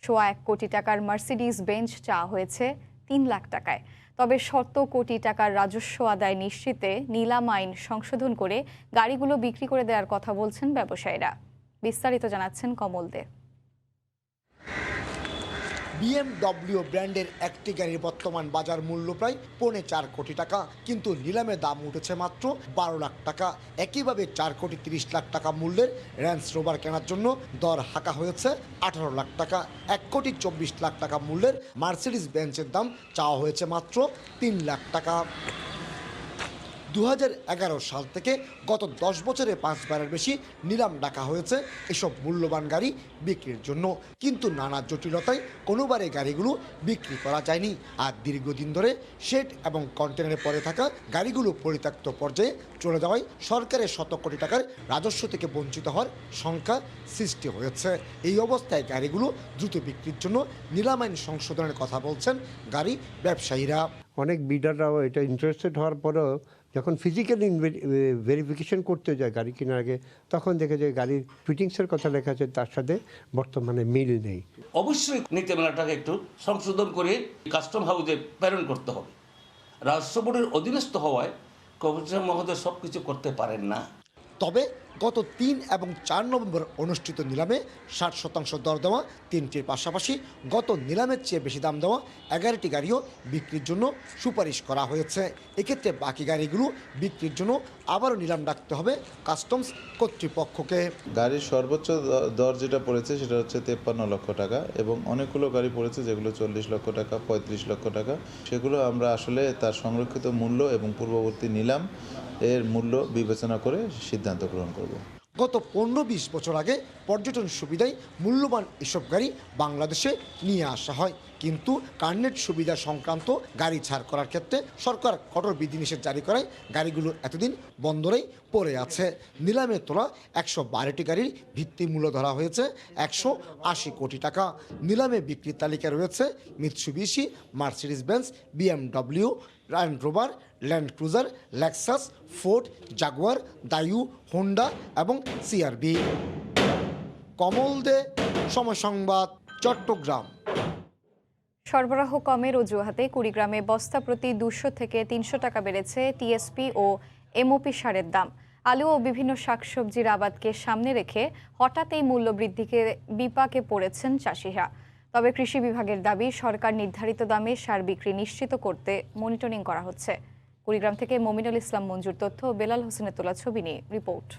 1.25 কোটি টাকার মার্সিডিজ বেঞ্চ চাওয়া হয়েছে 3 লাখ টাকায়। তবে 100 কোটি টাকার রাজস্ব আদায় নিশ্চিতে নিলাম আইন সংশোধন করে গাড়িগুলো বিক্রি করে দেওয়ার কথা বলছেন ব্যবসায়ীরা। বিস্তারিত জানাচ্ছেন কমল দে। বিএমডব্লিউ ব্র্যান্ডের একটি গাড়ির বর্তমান বাজার মূল্য প্রায় 4.25 কোটি টাকা, কিন্তু নিলামে দাম উঠেছে মাত্র 12 লাখ টাকা। একইভাবে 4 কোটি 30 লাখ টাকা মূল্যের রেঞ্জ রোভার কেনার জন্য দর হাঁকা হয়েছে 18 লাখ টাকা। 1 কোটি 24 লাখ টাকা মূল্যের মার্সিডিজ বেঞ্চের দাম চাওয়া হয়েছে মাত্র 3 লাখ টাকা। 2011 সাল থেকে গত 10 বছরে 5 বারের বেশি নিলাম ডাকা হয়েছে এসব মূল্যবান গাড়ি বিক্রির জন্য, কিন্তু নানা জটিলতায় কোনোবারে গাড়িগুলো বিক্রি করা যায়নি। আর দীর্ঘদিন ধরে শেড এবং কন্টেনারে পড়ে থাকা গাড়িগুলো পরিত্যক্ত পর্যায়ে চলে যাওয়ায় সরকারের 100 কোটি টাকার রাজস্ব থেকে বঞ্চিত হওয়ার সংখ্যা সৃষ্টি হয়েছে। এই অবস্থায় গাড়িগুলো দ্রুত বিক্রির জন্য নিলাম আইন সংশোধনের কথা বলছেন গাড়ি ব্যবসায়ীরা। অনেক বিডাররাও এটা ইন্টারেস্টেড হওয়ার পরেও যখন ফিজিক্যালি ভেরিফিকেশন করতে যায় গাড়ি কেনার আগে, তখন দেখে যে গাড়ির ফিটিংসের কথা লেখা আছে তার সাথে বর্তমানে মিল নেই। অবশ্যই নীতিমালাটাকে একটু সংশোধন করে কাস্টম হাউসে প্রেরণ করতে হবে। রাজস্ব বোর্ডের অধীনস্থ হওয়ায় কমিশনার মহোদয় সব কিছু করতে পারেন না। তবে গত 3 এবং 4 নভেম্বর অনুষ্ঠিত নিলামে 60% দর দেওয়া 3টির পাশাপাশি গত নিলামের চেয়ে বেশি দাম দেওয়া 11টি গাড়িও বিক্রির জন্য সুপারিশ করা হয়েছে। এক্ষেত্রে বাকি গাড়িগুলো বিক্রির জন্য আবারও নিলাম ডাকতে হবে কাস্টমস কর্তৃপক্ষকে। গাড়ির সর্বোচ্চ দর যেটা পড়েছে সেটা হচ্ছে 53 লক্ষ টাকা এবং অনেকগুলো গাড়ি পড়েছে যেগুলো 40 লক্ষ টাকা, 35 লক্ষ টাকা। সেগুলো আমরা আসলে তার সংরক্ষিত মূল্য এবং পূর্ববর্তী নিলাম এর মূল্য বিবেচনা করে সিদ্ধান্ত গ্রহণ করব। গত 15-20 বছর আগে পর্যটন সুবিধায় মূল্যবান এসব গাড়ি বাংলাদেশে নিয়ে আসা হয়, কিন্তু কার্নেট সুবিধা সংক্রান্ত গাড়ি ছাড় করার ক্ষেত্রে সরকার কঠোর বিধিনিষেধ জারি করায় গাড়িগুলো এতদিন বন্দরেই পড়ে আছে। নিলামে তোলা 112টি গাড়ির ভিত্তি মূল্য ধরা হয়েছে 180 কোটি টাকা। নিলামে বিক্রির তালিকায় রয়েছে Mitsubishi, Mercedes Benz, BMW, Land Rover, Land Cruiser, Lexus, Ford, Jaguar, Daewoo, Honda এবং CRV। কমল দে, সময় সংবাদ, চট্টগ্রাম। সরবরাহ কমের অজুহাতে কুড়িগ্রামে বস্তা প্রতি 200 থেকে 300 টাকা বেড়েছে টিএসপি ও MOP সারের দাম। আলু ও বিভিন্ন শাকসবজির আবাদকে সামনে রেখে হঠাৎ এই মূল্য বৃদ্ধিকে বিপাকে পড়েছেন চাষিরা। তবে কৃষি বিভাগের দাবি, সরকার নির্ধারিত দামে সার বিক্রি নিশ্চিত করতে মনিটরিং করা হচ্ছে। কুড়িগ্রাম থেকে মমিনুল ইসলাম মঞ্জুর তথ্য, বেলাল হোসেনের তোলা ছবি নিয়ে রিপোর্ট।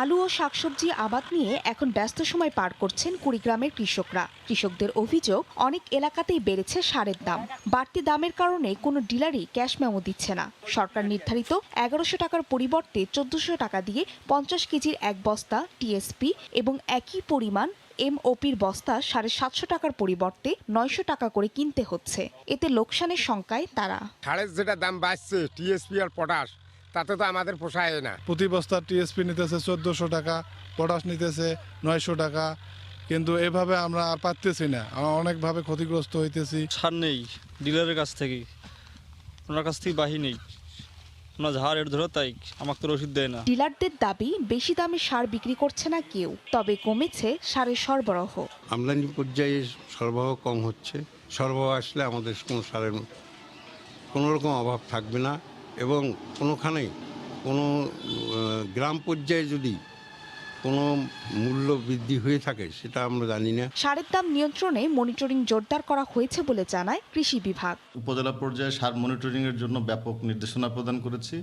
আলু ও শাকসবজি আবাদ নিয়ে এখন ব্যস্ত সময় পার করছেন কুড়িগ্রামের কৃষকরা। কৃষকদের অভিযোগ, অনেক এলাকাতেই বেড়েছে সারের দাম। বাড়তি দামের কারণে কোনো ডিলারই ক্যাশ মেমো দিচ্ছে না। সরকার নির্ধারিত 1100 টাকার পরিবর্তে 1400 টাকা দিয়ে 50 কেজির এক বস্তা টিএসপি এবং একই পরিমাণ MOPর বস্তা 750 টাকার পরিবর্তে 900 টাকা করে কিনতে হচ্ছে। এতে লোকসানের শঙ্কায় তারা। সারের যেটা দাম বাড়ছে টিএসপি আর পটাশ, তাতে তো আমাদের পোষায় না। প্রতি বস্তা টিএসপি নিতেছে 1400 টাকা, পটাশ নিতেছে 900 টাকা, কিন্তু এভাবে আমরা আর পাচ্তেছি না। আমরা অনেকভাবে ক্ষতিগ্রস্ত হইতেছি। সার নেই ডিলারের কাছ থেকে, ওনার কাছ থেকে বাহি নেই, ওনার যা রেট ধরো তাই আমাকে তো রসিদ দেয় না। ডিলারদের দাবি, বেশি দামে সার বিক্রি করছে না কেউ, তবে কমেছে সারের সরবরাহ। আমদানি পর্যায়ে সরবরাহ কম হচ্ছে। সরবরাহ আসলে আমাদের কোনো সারের কোনো রকম অভাব থাকবে না এবং কোনোখানেই কোনো গ্রাম পর্যায়ে যদি কোনো মূল্য বৃদ্ধি হয়ে থাকে সেটা আমরা জানি না। সারের দাম নিয়ন্ত্রণে মনিটরিং জোরদার করা হয়েছে বলে জানায় কৃষি বিভাগ। উপজেলা পর্যায়ে সার মনিটরিংয়ের জন্য ব্যাপক নির্দেশনা প্রদান করেছি।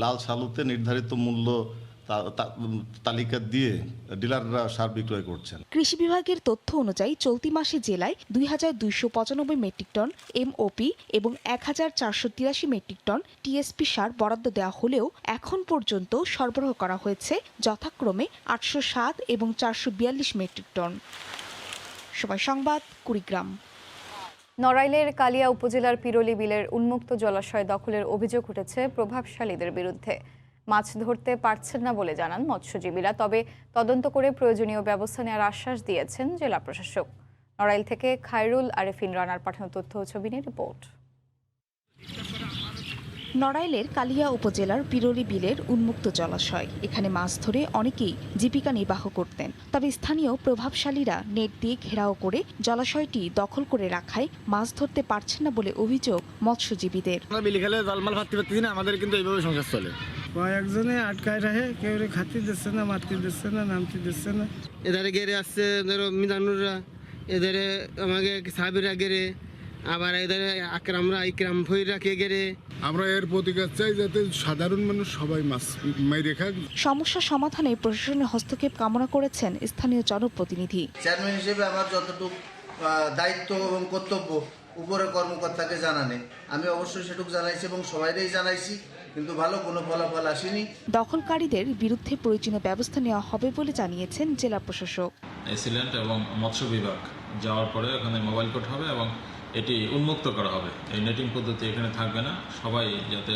লাল সালুতে নির্ধারিত মূল্য তালিকা দিয়ে ডিলাররা সার বিক্রয় করছেন। কৃষি বিভাগের তথ্য অনুযায়ী চলতি মাসে জেলায় 2295 মেট্রিক টন MOP এবং 1483 মেট্রিক টন টিএসপি সার বরাদ্দ দেওয়া হলেও এখন পর্যন্ত সরবরাহ করা হয়েছে যথাক্রমে 807 এবং 442 মেট্রিক টন। সময় সংবাদ, কুড়িগ্রাম। নড়াইলের কালিয়া উপজেলার পিরোলি বিলের উন্মুক্ত জলাশয় দখলের অভিযোগ উঠেছে প্রভাবশালীদের বিরুদ্ধে। মাছ ধরতে পারছেন না বলে জানান মৎস্যজীবীরা, তবে তদন্ত করে প্রয়োজনীয় ব্যবস্থা নেওয়ার আশ্বাস দিয়েছেন জেলা প্রশাসক। নড়াইল থেকে খায়রুল আরেফিন রানার পাঠানো তথ্য ও ছবি নিয়ে রিপোর্ট। নড়াইলের কালিয়া উপজেলার পিরোলি বিলের উন্মুক্ত জলাশয়, এখানে মাছ ধরে অনেকেই জীবিকা নির্বাহ করতেন। তবে স্থানীয় প্রভাবশালীরা নেট দিয়ে ঘেরাও করে জলাশয়টি দখল করে রাখায় মাছ ধরতে পারছেন না বলে অভিযোগ মৎস্যজীবীদের। আমাদের কিন্তু এইভাবে সংসার চলে। কয়েকজনে আটকায় রাখে, কেউ খাতি দিচ্ছে না, মারতে দিচ্ছে না, নামতে দিচ্ছে না। এধারে গেড়ে আসছে ধরো মিজানুররা, এধারে আমাকে সাবিরা গেড়ে, আবার এধারে আকরামরা ইকরাম ভৈরা কে গেড়ে। আমরা এর প্রতিকার চাই যাতে সাধারণ মানুষ সবাই মাছ মাইরে খাক। সমস্যা সমাধানে প্রশাসনের হস্তক্ষেপ কামনা করেছেন স্থানীয় জনপ্রতিনিধি। চেয়ারম্যান হিসেবে আমার যতটুকু দায়িত্ব এবং কর্তব্য উপরের কর্মকর্তাকে জানানে, আমি অবশ্যই সেটুকু জানাইছি এবং সবাইকেই জানাইছি, কিন্তু ভালো কোনো ফলাফল আসেনি। দখলকারীদের বিরুদ্ধে প্রয়োজনীয় ব্যবস্থা নেওয়া হবে বলে জানিয়েছেন জেলা প্রশাসক। এসিল্যান্ড এবং মৎস্য বিভাগ যাওয়ার পরে ওখানে মোবাইল কোর্ট হবে এবং এটি উন্মুক্ত করা হবে। এই নেটিং পদ্ধতি এখানে থাকবে না, সবাই যাতে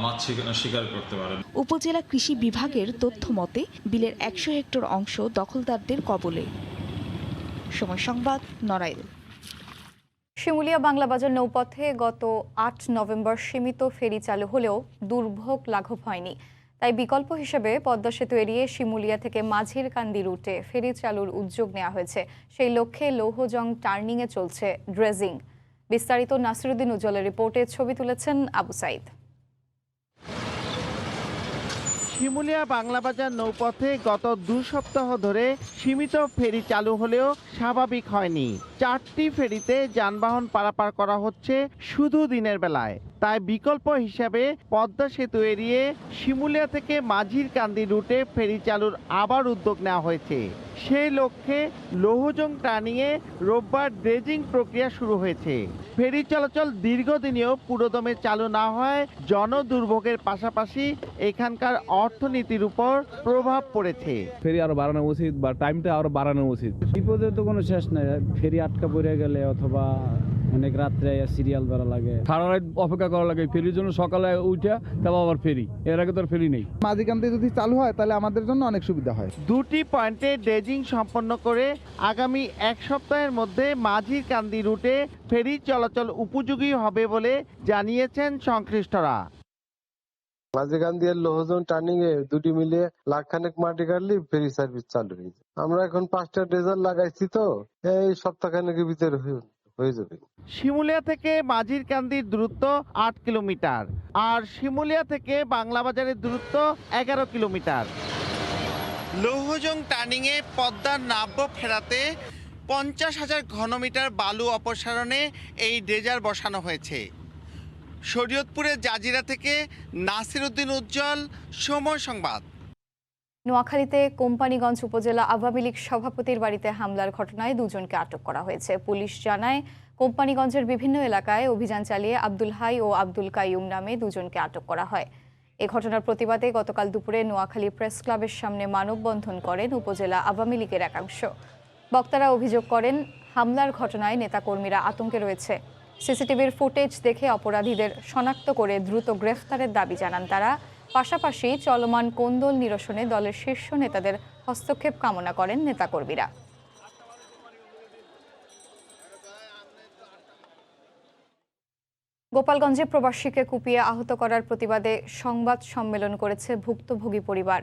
মাছ শিকার করতে পারে। উপজেলা কৃষি বিভাগের তথ্য মতে বিলের 100 হেক্টর অংশ দখলদারদের কবলে। সময় সংবাদ, নড়াইল। শিমুলিয়া বাংলা বাজার নৌপথে গত ৮ নভেম্বর সীমিত ফেরি চালু হলেও দুর্ভোগ লাঘব হয়নি। তাই বিকল্প হিসেবে পদ্মা সেতু এড়িয়ে শিমুলিয়া থেকে মাঝিরকান্দি রুটে ফেরি চালুর উদ্যোগ নেওয়া হয়েছে। সেই লক্ষ্যে লৌহজং টার্নিংয়ে চলছে ড্রেজিং। বিস্তারিত নাসিরুদ্দিন উজ্জ্বলের রিপোর্টে ছবি তুলেছেন আবু সাইদ। শিমুলিয়া বাংলা বাজার নৌপথে গত 2 সপ্তাহ ধরে সীমিত ফেরি চালু হলেও স্বাভাবিক হয়নি। 4টি ফেরিতে যানবাহন পারাপার করা হচ্ছে শুধু দিনের বেলায়। তাই বিকল্প হিসাবে পদ্মা সেতু এড়িয়ে শিমুলিয়া থেকে মাঝিরকান্দি রুটে ফেরি চালুর আবার উদ্যোগ নেওয়া হয়েছে। সেই লক্ষ্যে লৌহজং টার্নিংয়ে রোববার ড্রেজিং প্রক্রিয়া শুরু হয়েছে। ফেরি চলাচল দীর্ঘদিনেও পুরোদমে চালু না হয় জনদুর্ভোগের পাশাপাশি এখানকার অর্থনীতির উপর প্রভাব পড়েছে। ফেরি আরো বাড়ানো উচিত বা টাইমটা আরো বাড়ানো উচিত। বিপদের তো কোনো শেষ নাই, ফেরি আটকা পড়ে গেলে অথবা অনেক রাত্রে সিরিয়াল ধরা লাগে, সারা রাত অপেক্ষা করা লাগে ফেরির জন্য। সকালে উঠে তারপর আবার ফেরি, এর আগে তো ফেরি নেই। মাঝিরকান্দি যদি চালু হয় তাহলে আমাদের জন্য অনেক সুবিধা হয়। 2টি পয়েন্টে ড্রেজিং সম্পন্ন করে আগামী 1 সপ্তাহের মধ্যে মাঝিরকান্দি রুটে ফেরি চলাচল উপযোগী হবে বলে জানিয়েছেন সংশ্লিষ্টরা। মাঝিরকান্দি আর লৌহজং টার্নিং এ দুটি মিলে লাখখানেক মাটি কাটলে ফেরি সার্ভিস চালু হয়ে যায়। আমরা এখন 5টা ড্রেজার লাগাইছি, তো এই সপ্তাহখানেকের ভিতরে হয়ে যাবে। শিমুলিয়া থেকে মাঝিরকান্দির দূরত্ব 8 কিলোমিটার আর শিমুলিয়া থেকে বাংলা বাজারের দূরত্ব 11 কিলোমিটার। লৌহজং টার্নিংয়ে পদ্মার নাব্য ফেরাতে 50,000 ঘনমিটার বালু অপসারণে এই ড্রেজার বসানো হয়েছে। শরীয়তপুরের জাজিরা থেকে নাসিরুদ্দিন উজ্জ্বল, সময় সংবাদ। নোয়াখালীতে কোম্পানীগঞ্জ উপজেলা আওয়ামী লীগ সভাপতির বাড়িতে হামলার ঘটনায় 2 জনকে আটক করা হয়েছে। পুলিশ জানায়, কোম্পানীগঞ্জের বিভিন্ন এলাকায় অভিযান চালিয়ে আব্দুল হাই ও আব্দুল কাইয়ুম নামে 2 জনকে আটক করা হয়। এ ঘটনার প্রতিবাদে গতকাল দুপুরে নোয়াখালী প্রেস ক্লাবের সামনে মানববন্ধন করেন উপজেলা আওয়ামী লীগের একাংশ। বক্তারা অভিযোগ করেন, হামলার ঘটনায় নেতাকর্মীরা আতঙ্কে রয়েছে। সিসিটিভির ফুটেজ দেখে অপরাধীদের শনাক্ত করে দ্রুত গ্রেফতারের দাবি জানান তারা। পাশাপাশি চলমান কোন্দল নিরসনে দলের শীর্ষ নেতাদের হস্তক্ষেপ কামনা করেন নেতাকর্মীরা। গোপালগঞ্জে প্রবাসীকে কুপিয়ে আহত করার প্রতিবাদে সংবাদ সম্মেলন করেছে ভুক্তভোগী পরিবার।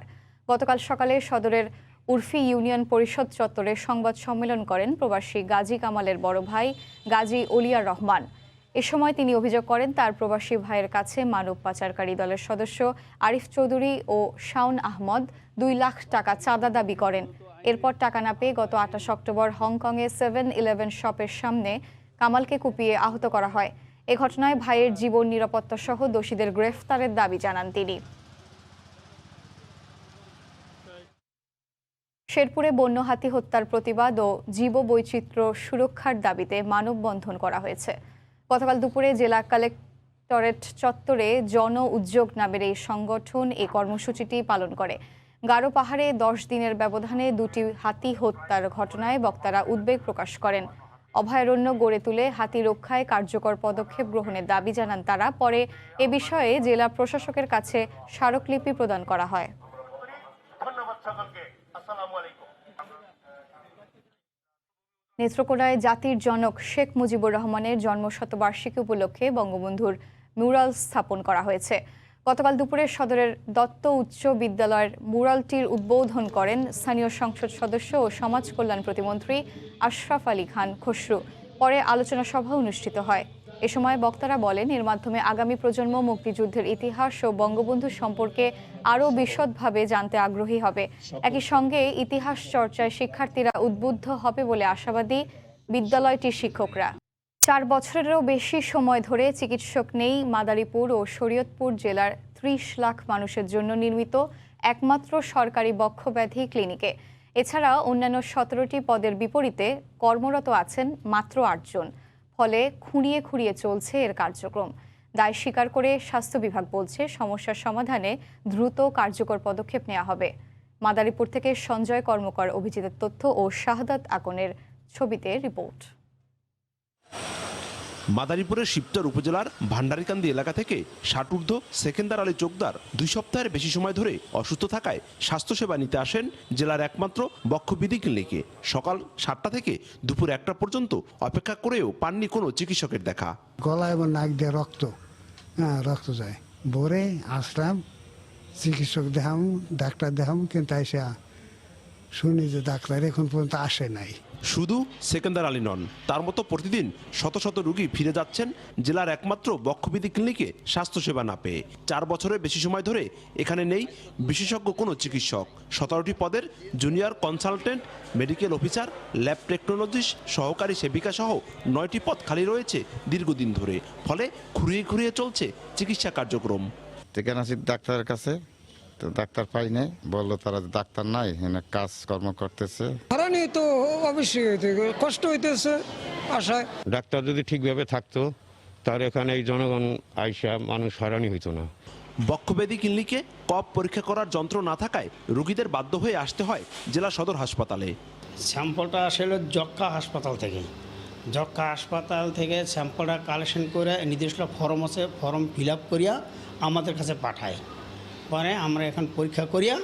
গতকাল সকালে সদরের উর্ফি ইউনিয়ন পরিষদ চত্বরে সংবাদ সম্মেলন করেন প্রবাসী গাজী কামালের বড় ভাই গাজী ওলিয়ার রহমান। এ সময় তিনি অভিযোগ করেন, তার প্রবাসী ভাইয়ের কাছে মানব পাচারকারী দলের সদস্য আরিফ চৌধুরী ও শাওন আহমদ 2 লাখ টাকা চাঁদা দাবি করেন। এরপর টাকা না পেয়ে গত 28 অক্টোবর হংকংয়ে 7-11 শপের সামনে কামালকে কুপিয়ে আহত করা হয়। এ ঘটনায় ভাইয়ের জীবন নিরাপত্তা সহ দোষীদের গ্রেফতারের দাবি জানান তিনি। শেরপুরে বন্য হাতি হত্যার প্রতিবাদ ও জীববৈচিত্র্য সুরক্ষার দাবিতে মানববন্ধন করা হয়েছে। গতকাল দুপুরে জেলা কালেক্টরেট চত্বরে জন উদ্যোগ নামের এই সংগঠন এই কর্মসূচিটি পালন করে। গারো পাহাড়ে 10 দিনের ব্যবধানে 2টি হাতি হত্যার ঘটনায় বক্তারা উদ্বেগ প্রকাশ করেন। অভয়ারণ্য গড়ে তুলে হাতি রক্ষায় কার্যকর পদক্ষেপ গ্রহণের দাবি জানান তারা। পরে এ বিষয়ে জেলা প্রশাসকের কাছে স্মারকলিপি প্রদান করা হয়। নেত্রকোনায় জাতির জনক শেখ মুজিবুর রহমানের জন্মশতবার্ষিকী উপলক্ষে বঙ্গবন্ধুর ম্যুরাল স্থাপন করা হয়েছে। গতকাল দুপুরে সদরের দত্ত উচ্চ বিদ্যালয়ের ম্যুরালটির উদ্বোধন করেন স্থানীয় সংসদ সদস্য ও সমাজ কল্যাণ প্রতিমন্ত্রী আশরাফ আলী খান খসরু। পরে আলোচনা সভা অনুষ্ঠিত হয়। এ সময় বক্তারা বলেন, এর মাধ্যমে আগামী প্রজন্ম মুক্তিযুদ্ধের ইতিহাস ও বঙ্গবন্ধু সম্পর্কে আরও বিশদভাবে জানতে আগ্রহী হবে। একই সঙ্গে ইতিহাস চর্চায় শিক্ষার্থীরা উদ্বুদ্ধ হবে বলে আশাবাদী বিদ্যালয়টির শিক্ষকরা। 4 বছরেরও বেশি সময় ধরে চিকিৎসক নেই মাদারীপুর ও শরীয়তপুর জেলার 30 লাখ মানুষের জন্য নির্মিত একমাত্র সরকারি বক্ষব্যাধি ক্লিনিকে। এছাড়া অন্যান্য 17টি পদের বিপরীতে কর্মরত আছেন মাত্র 8 জন। ফলে খুঁড়িয়ে খুঁড়িয়ে চলছে এর কার্যক্রম। দায় স্বীকার করে স্বাস্থ্য বিভাগ বলছে, সমস্যার সমাধানে দ্রুত কার্যকর পদক্ষেপ নেওয়া হবে। মাদারীপুর থেকে সঞ্জয় কর্মকার, অভিজিতের তথ্য ও শাহাদাত আকনের ছবিতে রিপোর্ট। মাদারীপুরের শিবচর উপজেলার ভান্ডারিকান্দি এলাকা থেকে 60 ঊর্ধ্ব সেকেন্দার আলী চোকদার 2 সপ্তাহের বেশি সময় ধরে অসুস্থ থাকায় স্বাস্থ্যসেবা নিতে আসেন জেলার একমাত্র বক্ষবিধি ক্লিনিকে। সকাল 7টা থেকে দুপুর 1টা পর্যন্ত অপেক্ষা করেও পাননি কোনো চিকিৎসকের দেখা। গলায় এবং নাক দিয়ে রক্ত যায়। ভোরে আসলাম, চিকিৎসক দেখাম, ডাক্তার দেখাম, কিন্তু এসে শুনি যে ডাক্তার এখন পর্যন্ত আসে নাই। শুধু সেকেন্দার আলী নন, তার মতো প্রতিদিন শত শত রোগী ফিরে যাচ্ছেন জেলার একমাত্র বক্ষবিধি ক্লিনিকে স্বাস্থ্যসেবা না পেয়ে। 4 বছরের বেশি সময় ধরে এখানে নেই বিশেষজ্ঞ কোনো চিকিৎসক। 17টি পদের junior consultant, medical officer, lab technologist, সহকারী সেবিকা সহ 9টি পদ খালি রয়েছে দীর্ঘদিন ধরে। ফলে ঘুরিয়ে ঘুরিয়ে চলছে চিকিৎসা কার্যক্রম। এখানে আসি ডাক্তারের কাছে, তো ডাক্তার পাই নাই, বললো তারা ডাক্তার নাই, এখানে কাজকর্ম করতেছে। তো অবশ্যই কষ্ট হইতেছে আশায়। ডাক্তার যদি ঠিকভাবে থাকতো তাহলে এখানে এই জনগণ আইসা মানুষ হয়রানি হইতো না। বক্ষব্যাধি ক্লিনিকে কফ পরীক্ষা করার যন্ত্র না থাকায় রোগীদের বাধ্য হয়ে আসতে হয় জেলা সদর হাসপাতালে। স্যাম্পলটা আসলে যক্কা হাসপাতাল থেকে স্যাম্পলটা কালেকশন করে নির্দিষ্ট ফর্ম আছে, ফর্ম ফিল আপ করিয়া আমাদের কাছে পাঠায়, পরে আমরা এখন পরীক্ষা করিয়া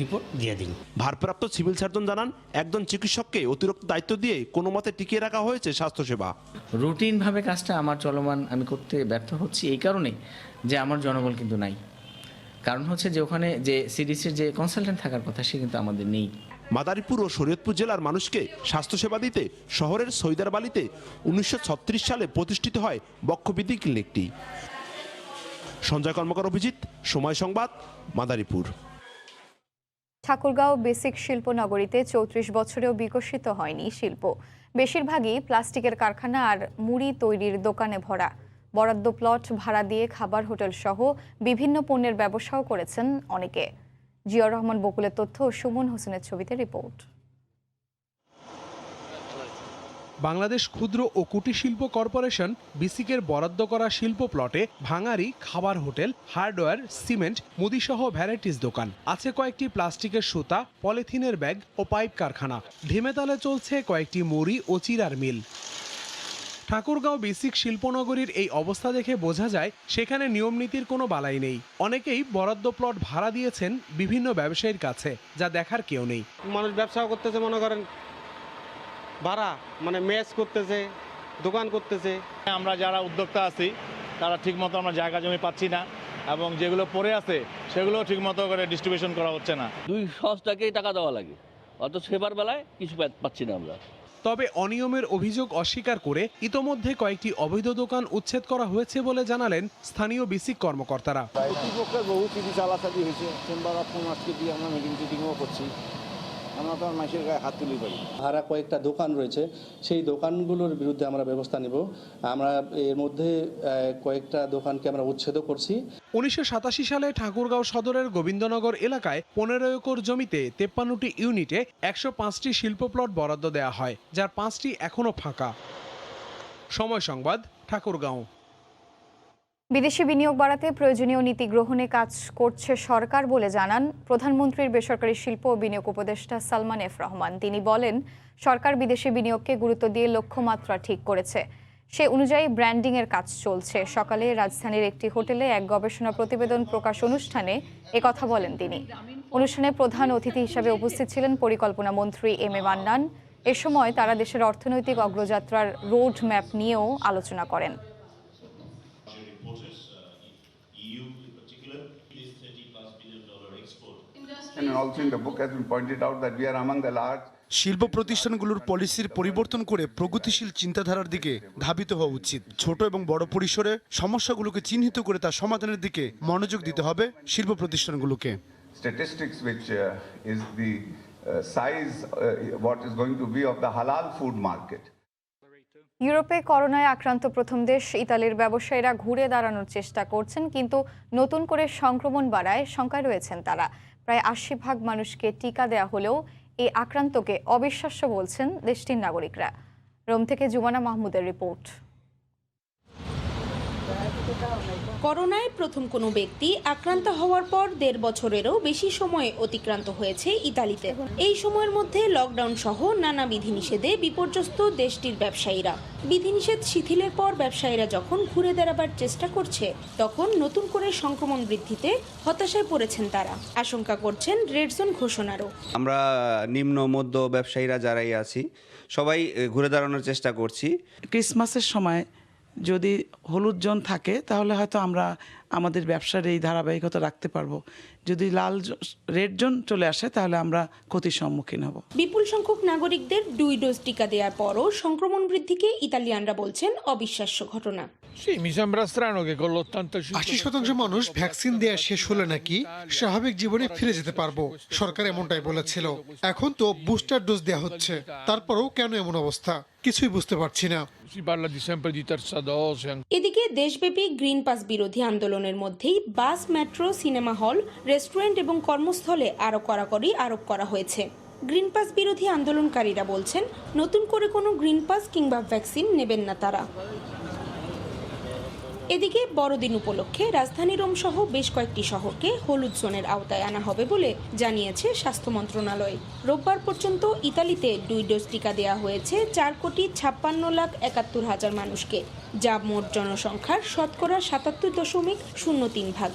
রিপোর্ট দিয়ে দিই। ভারপ্রাপ্ত সিভিল সার্জন জানান, একজন চিকিৎসককে অতিরিক্ত দায়িত্ব দিয়ে কোনো মতে টিকিয়ে রাখা হয়েছে স্বাস্থ্যসেবা। রুটিনভাবে কাজটা আমার চলমান আমি করতে ব্যর্থ হচ্ছি এই কারণে যে আমার জনবল কিন্তু নাই। কারণ হচ্ছে যে ওখানে যে সিডিসির যে কনসালটেন্ট থাকার কথা সে কিন্তু আমাদের নেই। মাদারীপুর ও শরীয়তপুর জেলার মানুষকে স্বাস্থ্যসেবা দিতে শহরের সৈদারবালিতে 1936 সালে প্রতিষ্ঠিত হয় বক্ষবিধি ক্লিনিকটি। সঞ্জয় কর্মকার, অভিজিৎ, সময় সংবাদ, মাদারীপুর। ঠাকুরগাঁও বেসিক শিল্প নগরীতে 34 বছরেও বিকশিত হয়নি শিল্প। বেশিরভাগই প্লাস্টিকের কারখানা আর মুড়ি তৈরির দোকানে ভরা। বরাদ্দ প্লট ভাড়া দিয়ে খাবার হোটেল সহ বিভিন্ন পণ্যের ব্যবসাও করেছেন অনেকে। জিয়াউর রহমান বকুলের তথ্য ও সুমন হোসেনের ছবিতে রিপোর্ট। বাংলাদেশ ক্ষুদ্র ও কুটির শিল্প কর্পোরেশন বিসিকের বরাদ্দ করা শিল্প প্লটে ভাঙারি, খাবার হোটেল, হার্ডওয়্যার, সিমেন্ট, মুদিসহ ভ্যারাইটিস দোকান আছে। কয়েকটি প্লাস্টিকের সুতা, পলিথিনের ব্যাগ ও পাইপ কারখানা। ঢিমেতালে চলছে কয়েকটি মুড়ি ও চিড়ার মিল। ঠাকুরগাঁও বেসিক শিল্পনগরীর এই অবস্থা দেখে বোঝা যায় সেখানে নিয়মনীতির কোনো বালাই নেই। অনেকেই বরাদ্দ প্লট ভাড়া দিয়েছেন বিভিন্ন ব্যবসায়ীর কাছে, যা দেখার কেউ নেই। মানুষ ব্যবসাও করতেছে, মনে করেন ভাড়া মানে মেস করতেছে, দোকান করতেছে। আমরা যারা উদ্যোক্তা আছি তারা ঠিকমতো আমরা জায়গা জমি পাচ্ছি না, এবং যেগুলো পড়ে আছে সেগুলো ঠিকমতো করে ডিস্ট্রিবিউশন করা হচ্ছে না। 200 টাকাই টাকা দেওয়া লাগে, অত সেবার বেলায় কিছু পাচ্ছি না আমরা। তবে অনিয়মের অভিযোগ অস্বীকার করে ইতোমধ্যে কয়েকটি অবৈধ দোকান উচ্ছেদ করা হয়েছে বলে জানালেন স্থানীয় বিসিক কর্মকর্তারা। কর্তৃপক্ষের বহু চিঠি চালাচালি হয়েছে, চেম্বার অফ কমার্সকে দিয়ে আমরা মিটিং টিটিংও করছি। আমরা তো মানুষের গায়ে হাত তুলি পারি। ভাড়া কয়েকটা দোকান রয়েছে, সেই দোকানগুলোর বিরুদ্ধে আমরা ব্যবস্থা নেব। আমরা এর মধ্যে কয়েকটা দোকানকে আমরা উচ্ছেদ করছি। 1987 সালে ঠাকুরগাঁও সদরের গোবিন্দনগর এলাকায় 15 একর জমিতে 53টি ইউনিটে 105টি শিল্প প্লট বরাদ্দ দেওয়া হয়, যার 5টি এখনো ফাঁকা। সময় সংবাদ, ঠাকুরগাঁও। বিদেশি বিনিয়োগ বাড়াতে প্রয়োজনীয় নীতি গ্রহণে কাজ করছে সরকার বলে জানান প্রধানমন্ত্রীর বেসরকারি শিল্প ও বিনিয়োগ উপদেষ্টা সালমান এফ রহমান। তিনি বলেন, সরকার বিদেশি বিনিয়োগকে গুরুত্ব দিয়ে লক্ষ্যমাত্রা ঠিক করেছে, সে অনুযায়ী ব্র্যান্ডিংয়ের কাজ চলছে। সকালে রাজধানীর একটি হোটেলে এক গবেষণা প্রতিবেদন প্রকাশ অনুষ্ঠানে একথা বলেন তিনি। অনুষ্ঠানে প্রধান অতিথি হিসেবে উপস্থিত ছিলেন পরিকল্পনা মন্ত্রী এম এ মান্নান। এ সময় তারা দেশের অর্থনৈতিক অগ্রযাত্রার রোড ম্যাপ নিয়েও আলোচনা করেন। শিল্প প্রতিষ্ঠানগুলোর পলিসির পরিবর্তন করে প্রগতিশীল চিন্তাধারার দিকে ধাবিত হওয়া উচিত। ছোট এবং বড় পরিসরে সমস্যাগুলোকে চিহ্নিত করে তার সমাধানের দিকে মনোযোগ দিতে হবে শিল্প প্রতিষ্ঠানগুলোকে। Statistics which is the size what is going to be of the halal food market. ইউরোপে করোনায় আক্রান্ত প্রথম দেশ ইতালির ব্যবসায়ীরা ঘুরে দাঁড়ানোর চেষ্টা করছেন, কিন্তু নতুন করে সংক্রমণ বাড়ায় শঙ্কায় রয়েছেন তারা। প্রায় 80% মানুষকে টিকা দেয়া হলেও এই আক্রান্তকে অবিশ্বাস্য বলছেন দেশটির নাগরিকরা। রোম থেকে জুমানা মাহমুদের রিপোর্ট। করোনায় প্রথম কোনো ব্যক্তি আক্রান্ত হওয়ার পর ১.৫ বছরেরও বেশি সময় অতিক্রান্ত হয়েছে ইতালিতে। এই সময়ের মধ্যে লকডাউন সহ নানা বিধিনিষেধে বিপর্যস্ত দেশটির ব্যবসায়ীরা। বিধিনিষেধ শিথিলের পর ব্যবসায়ীরা যখন ঘুরে দাঁড়াবার চেষ্টা করছে, তখন নতুন করে সংক্রমণ বৃদ্ধিতে হতাশায় পড়েছেন তারা। আশঙ্কা করছেন রেড জোন ঘোষণারও। আমরা নিম্ন মধ্য ব্যবসায়ীরা যারাই আছি সবাই ঘুরে দাঁড়ানোর চেষ্টা করছি। ক্রিসমাসের সময় যদি হলুদ জোন থাকে তাহলে হয়তো আমরা আমাদের ব্যবসার এই ধারাবাহিকতা রাখতে পারবো। যদি রেড জোন চলে আসে তাহলে আমরা ক্ষতির সম্মুখীন হব। বিপুল সংখ্যক নাগরিকদের 2 ডোজ টিকা দেওয়ার পরও সংক্রমণ বৃদ্ধিকে ইতালিয়ানরা বলছেন অবিশ্বাস্য ঘটনা। 80% মানুষ ভ্যাকসিন দেয়া শেষ হলে নাকি স্বাভাবিক জীবনে ফিরে যেতে পারবো, সরকার এমনটাই বলেছিল। এখন তো বুস্টার ডোজ দেয়া হচ্ছে, তারপরেও কেন এমন অবস্থা কিছুই বুঝতে পারছি না। এদিকে দেশব্যাপী গ্রিন পাস বিরোধী আন্দোলনের মধ্যেই বাস, মেট্রো, সিনেমা হল, রেস্টুরেন্ট এবং কর্মস্থলে আরও কড়াকড়ি আরোপ করা হয়েছে। গ্রিন পাস বিরোধী আন্দোলনকারীরা বলছেন নতুন করে কোনো গ্রিন পাস কিংবা ভ্যাকসিন নেবেন না তারা। এদিকে বড়দিন উপলক্ষে রাজধানী রোম সহ বেশ কয়েকটি শহরকে হলুদ জোনের আওতায় আনা হবে বলে জানিয়েছে স্বাস্থ্য মন্ত্রণালয়। রোববার পর্যন্ত ইতালিতে 2 ডোজ টিকা দেওয়া হয়েছে 4,56,71,000 মানুষকে, যা মোট জনসংখ্যার শতকরা 77.03%।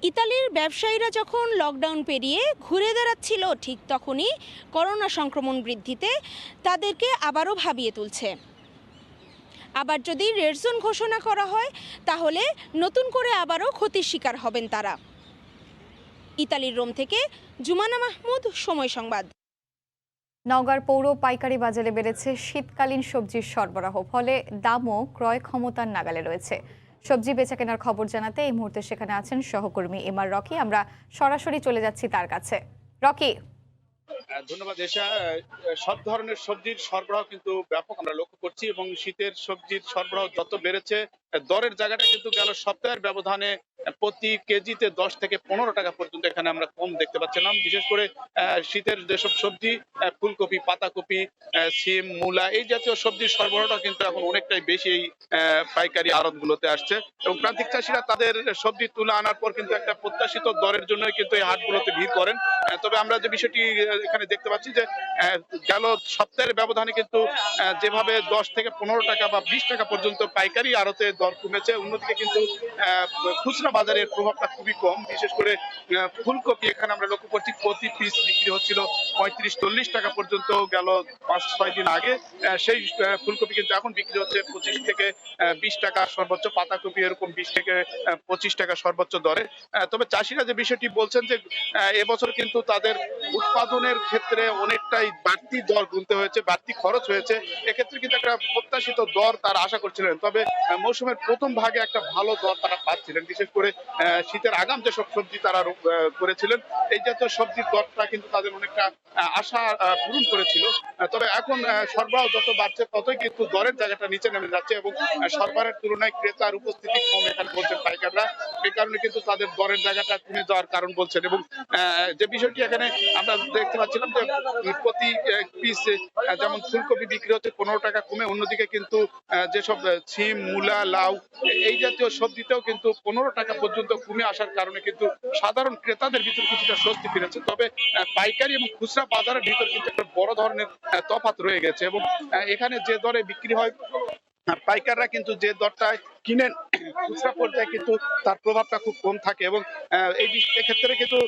ইতালির ব্যবসায়ীরা যখন লকডাউন পেরিয়ে ঘুরে দাঁড়াচ্ছিল, ঠিক তখনই করোনা সংক্রমণ বৃদ্ধিতে তাদেরকে আবারও ভাবিয়ে তুলছে। আবার যদি রেড জোন ঘোষণা করা হয় তাহলে নতুন করে আবারও ক্ষতির শিকার হবেন তারা। ইতালির রোম থেকে জুমানা মাহমুদ, সময় সংবাদ। নওগাঁর পৌর পাইকারি বাজারে বেড়েছে শীতকালীন সবজির সরবরাহ, ফলে দামও ক্রয় ক্ষমতার নাগালে রয়েছে। সবজি বেচাকেনার খবর জানাতে এই মুহূর্তে সেখানে আছেন সহকর্মী এমআর রকি। আমরা সরাসরি চলে যাচ্ছি তার কাছে। রকি। ধন্যবাদ এশা। সব ধরনের সবজির সরবরাহ কিন্তু ব্যাপক আমরা লক্ষ্য করছি, এবং শীতের সবজির সরবরাহ যত বেড়েছে, দরের জায়গাটা কিন্তু গেল সপ্তাহের ব্যবধানে প্রতি কেজিতে 10 থেকে 15 টাকা পর্যন্ত এখানে আমরা কম দেখতে পাচ্ছিলাম। বিশেষ করে শীতের যেসব সবজি, ফুলকপি, পাতাকপি, সিম, মূলা, এই জাতীয় সবজির সরবরাহটা কিন্তু এখন অনেকটাই বেশি এই পাইকারি আড়তগুলোতে আসছে, এবং প্রান্তিক চাষিরা তাদের সবজি তুলে আনার পর কিন্তু একটা প্রত্যাশিত দরের জন্য কিন্তু এই হাটগুলোতে ভিড় করেন। তবে আমরা যে বিষয়টি এখানে দেখতে পাচ্ছি যে গেল সপ্তাহের ব্যবধানে কিন্তু যেভাবে 10 থেকে 15 টাকা বা 20 টাকা পর্যন্ত পাইকারি আড়তে দর কমেছে, অন্যদিকে কিন্তু খুচরা বাজারের প্রভাবটা খুবই কম। বিশেষ করে ফুলকপি এখানে আমরা লক্ষ্য করছি প্রতি পিস বিক্রি হচ্ছিল 35-40 টাকা পর্যন্ত গেল 5-6 দিন আগে। সেই ফুলকপি কিন্তু এখন বিক্রি হচ্ছে 25 থেকে 20 টাকা সর্বোচ্চ, পাতাকপি এরকম 20 থেকে 25 টাকা সর্বোচ্চ দরে। তবে চাষিরা যে বিষয়টি বলছেন যে এবছর কিন্তু তাদের উৎপাদনের ক্ষেত্রে অনেকটাই বাড়তি দর গুনতে হয়েছে, বাড়তি খরচ হয়েছে। এক্ষেত্রে কিন্তু একটা প্রত্যাশিত দর তারা আশা করছিলেন, তবে মৌসুমের প্রথম ভাগে একটা ভালো দর তারা পাচ্ছিলেন। বিশেষ করে শীতের আগাম যেসব সবজি তারা করেছিলেন, এই জাতীয় সবজির দরটা কিন্তু তাদের অনেকটা আশা পূরণ করেছিল। তবে এখন সরবরাহ যত বাড়ছে ততই কিন্তু দরের জায়গাটা নিচে নেমে যাচ্ছে, এবং সরবরাহের তুলনায় ক্রেতার উপস্থিতি কম এখানে বলছেন পাইকাররা। এই কারণে কিন্তু তাদের দরের জায়গাটা কমে যাওয়ার কারণ বলছেন। এবং যে বিষয়টি এখানে আমরা দেখতে পাচ্ছিলাম যে প্রতি পিস যেমন ফুলকপি বিক্রি হচ্ছে 15 টাকা কমে, অন্যদিকে কিন্তু যেসব সিম, মূলা, লাউ, এই জাতীয় সবজিতেও কিন্তু 15 টাকা পর্যন্ত কমে আসার কারণে কিন্তু সাধারণ ক্রেতাদের ভিতর কিছুটা স্বস্তি ফিরেছে। তবে পাইকারি এবং খুচরা বাজারের ভিতর কিন্তু একটা বড় ধরনের তফাৎ রয়ে গেছে, এবং এখানে যে দরে বিক্রি হয় পাইকাররা কিন্তু যে দরটায় কিনেন খুচরা পর্যায়ে কিন্তু তার প্রভাবটা খুব কম থাকে। এবং এই ক্ষেত্রে কিন্তু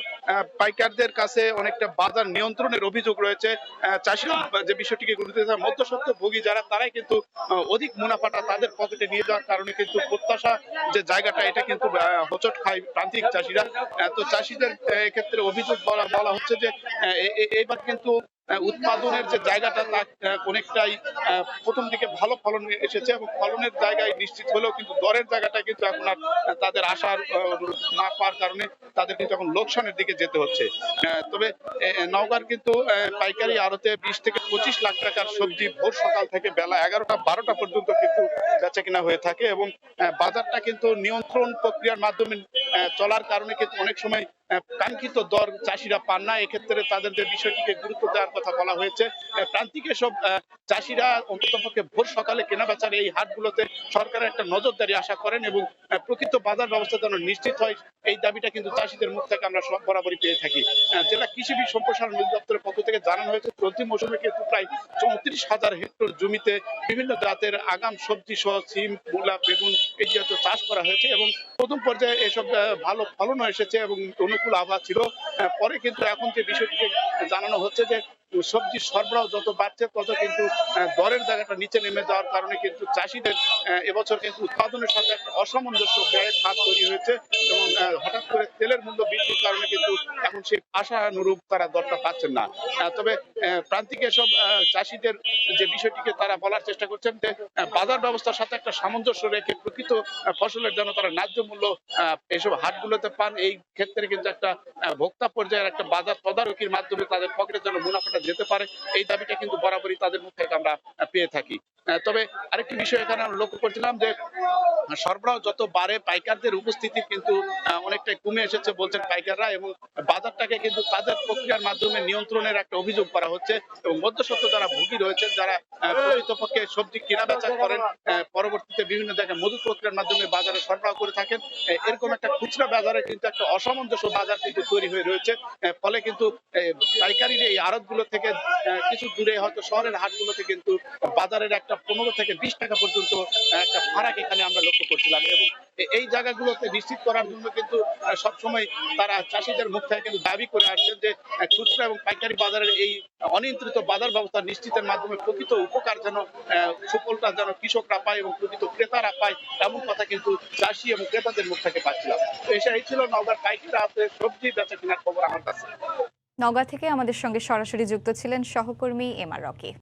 পাইকারদের কাছে অনেকটা বাজার নিয়ন্ত্রণের অভিযোগ রয়েছে। চাষিরা যে বিষয়টিকে গুরুত্ব দিয়েছে, মধ্যস্বত্ব ভোগী যারা, তারাই কিন্তু অধিক মুনাফাটা তাদের পকেটে নিয়ে যাওয়ার কারণে কিন্তু প্রত্যাশা যে জায়গাটা, এটা কিন্তু হোঁচট খায় প্রান্তিক চাষিরা। তো চাষিদের ক্ষেত্রে অভিযোগ বলা হচ্ছে যে এইবার কিন্তু উৎপাদনের যে জায়গাটা তা অনেকটাই প্রথম দিকে ভালো ফলন এসেছে, এবং ফলনের জায়গায় নিশ্চিত হলেও কিন্তু দরের জায়গাটা কিন্তু এখন আর তাদের আশার না পাওয়ার কারণে তাদের কিন্তু এখন লোকসানের দিকে যেতে হচ্ছে। তবে নওগাঁর কিন্তু পাইকারি আড়তে 20 থেকে 25 লাখ টাকার সবজি ভোর সকাল থেকে বেলা 11টা-12টা পর্যন্ত কিন্তু বেচা কিনা হয়ে থাকে, এবং বাজারটা কিন্তু নিয়ন্ত্রণ প্রক্রিয়ার মাধ্যমে চলার কারণে কিন্তু অনেক সময় কাঙ্ক্ষিত দর চাষিরা পান না। এক্ষেত্রে তাদের যে বিষয়টিকে গুরুত্ব দেওয়ার কথা বলা হয়েছে। প্রান্তিক এসব চাষিরা অন্ততপক্ষে ভোর সকালে কেনাবেচার এই হাটগুলোতে সরকারের একটা নজরদারি আশা করেন এবং প্রকৃত বাজার ব্যবস্থা যেন নিশ্চিত হয়, এই দাবিটা কিন্তু চাষিদের মুখ থেকে আমরা সব বরাবরই পেয়ে থাকি। জেলা কৃষি সম্প্রসারণ অধিদপ্তরের পক্ষ থেকে জানানো হয়েছে চলতি মৌসুমে কিন্তু প্রায় 34,000 হেক্টর জমিতে বিভিন্ন জাতের আগাম সবজি সহ সিম, মূলা, বেগুন এই জাতীয় চাষ করা হয়েছে এবং প্রথম পর্যায়ে এসব ভালো ফলনও এসেছে এবং অনুকূল আবহাওয়া ছিল। পরে কিন্তু এখন যে বিষয়টিকে জানানো হচ্ছে যে সবজির সরবরাহ যত বাড়ছে তত কিন্তু দরের জায়গাটা নিচে নেমে যাওয়ার কারণে কিন্তু চাষিদের এবছর কিন্তু উৎপাদনের সাথে একটা অসামঞ্জস্য ব্যয়ের খাত তৈরি হয়েছে এবং হঠাৎ করে তেলের মূল্য বৃদ্ধির কারণে কিন্তু এখন সেই আশানুরূপ তারা দরটা পাচ্ছেন না। তবে প্রান্তিক এসব চাষিদের যে বিষয়টিকে তারা বলার চেষ্টা করছেন যে বাজার ব্যবস্থার সাথে একটা সামঞ্জস্য রেখে প্রকৃত ফসলের জন্য তারা ন্যায্য মূল্য এসব হাটগুলোতে পান। এই ক্ষেত্রে কিন্তু একটা ভোক্তা পর্যায়ের একটা বাজার তদারকির মাধ্যমে তাদের পকেটের জন্য মুনাফাটা যেতে পারে, এই দাবিটা কিন্তু বরাবরই তাদের মুখ থেকে আমরা পেয়ে থাকি। তবে আরেকটি বিষয় এখানে আমরা লক্ষ্য করছিলাম যে সরবরাহ যত বাড়ে পাইকারদের উপস্থিতি কিন্তু অনেকটাই কমে এসেছে বলছেন পাইকাররা এবং বাজারটাকে কিন্তু তাদের প্রক্রিয়ার মাধ্যমে নিয়ন্ত্রণের একটা অভিযোগ করা হচ্ছে এবং মধ্যস্বত্ব যারা ভোগী রয়েছেন, যারা প্রকৃতপক্ষে সবজি কেনা বেচা করেন, পরবর্তীতে বিভিন্ন জায়গায় মজুত প্রক্রিয়ার মাধ্যমে বাজারে সরবরাহ করে থাকেন, এরকম একটা খুচরা বাজারে কিন্তু একটা অসামঞ্জস্য বাজার কিন্তু তৈরি হয়ে রয়েছে। ফলে কিন্তু পাইকারির এই আড়তগুলো থেকে কিছু দূরে হয়তো শহরের হাটগুলোতে কিন্তু বাজারের একটা 15 থেকে 20 টাকা পর্যন্ত একটা ফারাক এখানে আমরা লক্ষ্য করছিলাম এবং এই জায়গাগুলোতে নিশ্চিত করার জন্য কিন্তু সবসময় তারা চাষিদের মুখ থেকে কিন্তু দাবি করে আসছেন যে খুচরা এবং পাইকারি বাজারের এই অনিয়ন্ত্রিত বাজার ব্যবস্থা নিশ্চিতের মাধ্যমে প্রকৃত উপকার যেন সুফলটা যেন কৃষকরা পায় এবং প্রকৃত ক্রেতারা পায়, এমন কথা কিন্তু চাষি এবং ক্রেতাদের মুখ থেকে পাচ্ছিলাম। তো এই ছিল নওগাঁর পাইকারি হাটে সবজি বেচা কেনার খবর আমার কাছে। নওগাঁ থেকে আমাদের সঙ্গে সরাসরি যুক্ত ছিলেন সহকর্মী এমআর রকি।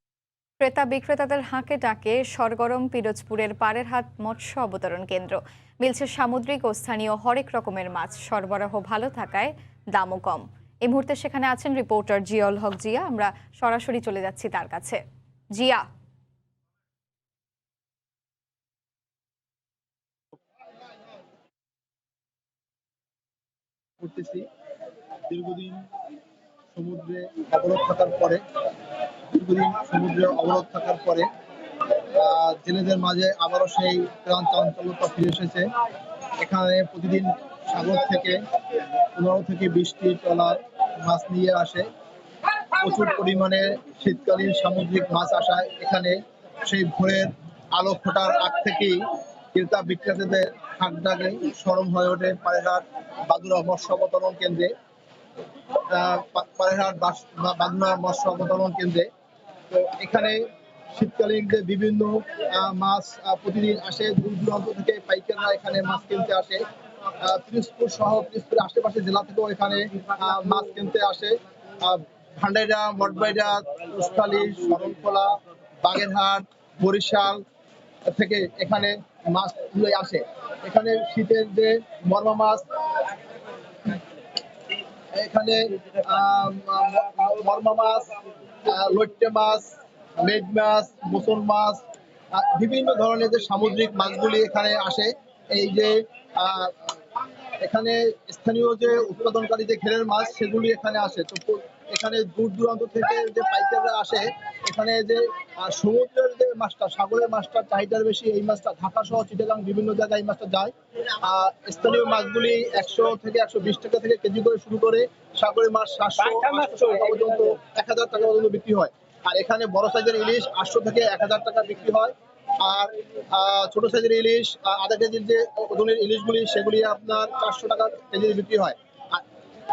ক্রেতা বিক্রেতাদের হাঁকে ডাকে সরগরম পিরোজপুরের পাড়েরহাট মৎস্য অবতরণ কেন্দ্র। মিলছে সামুদ্রিক ও স্থানীয় হরেক রকমের মাছ, সরবরাহ ভালো থাকায় দামও কম। এই মুহূর্তে সেখানে আছেন রিপোর্টার জিয়াউল হক জিয়া। আমরা সরাসরি চলে যাচ্ছি তার কাছে। জিয়া, দীর্ঘদিন সমুদ্রে অবরোধ থাকার পরে জেলেদের মাঝে আবারও সেই প্রাণ চাঞ্চল্যতা ফিরে এসেছে। এখানে প্রতিদিন সাগর থেকে 15 থেকে 20টি ট্রলার মাছ নিয়ে আসে। প্রচুর পরিমাণে শীতকালীন সামুদ্রিক মাছ আসায় এখানে সেই ভোরের আলো ফোটার আগ থেকেই ক্রেতা বিক্রেতাদের হাট ডাকে সরম হয়ে ওঠে পাড়েরহাট বাদুরা মৎস্য অবতরণ কেন্দ্রে। পাড়েরহাট বাদুরা মৎস্য অবতরণ কেন্দ্রে তো এখানে শীতকালীন যে বিভিন্ন মাছ প্রতিদিন আসে, দূর দূরান্ত থেকে পাইকাররা এখানে মাছ কিনতে আসে। পিরোজপুর সহ পিরোজপুরের আশেপাশে জেলা থেকেও এখানে মাছ কিনতে আসে। ভান্ডাইরা, মঠবাইরা, কুষ্টালী, শরণখোলা, বাগেরহাট, বরিশাল থেকে এখানে মাছগুলো আসে। এখানে শীতের যে মরমা মাছ, এখানে মরমা মাছ, লইট্টে মাছ, মেঘ মাছ, মোসন মাছ, বিভিন্ন ধরনের যে সামুদ্রিক মাছগুলি এখানে আসে। এই যে এখানে স্থানীয় যে উৎপাদনকারী যে ঘেরের মাছ সেগুলি এখানে আসে। তো এখানে দূর দূরান্ত থেকে যে পাইকাররা আসে, এখানে যে সমুদ্রের যে মাছটা, সাগরের মাছটার চাহিদার বেশি, এই মাছটা ঢাকা সহ চিটাগাং বিভিন্ন জায়গায় এই মাছটা যায়। স্থানীয় মাছগুলি 100 থেকে 120 টাকা থেকে কেজি করে শুরু করে সাগরের মাছ 700 টাকা পর্যন্ত 1000 টাকা পর্যন্ত বিক্রি হয়। আর এখানে বড় সাইজের ইলিশ 800 থেকে 1000 টাকা বিক্রি হয়। আর ছোট সাইজের ইলিশ আধা কেজির যে ওজনের ইলিশগুলি সেগুলি আপনার 400 টাকা কেজি বিক্রি হয়। আর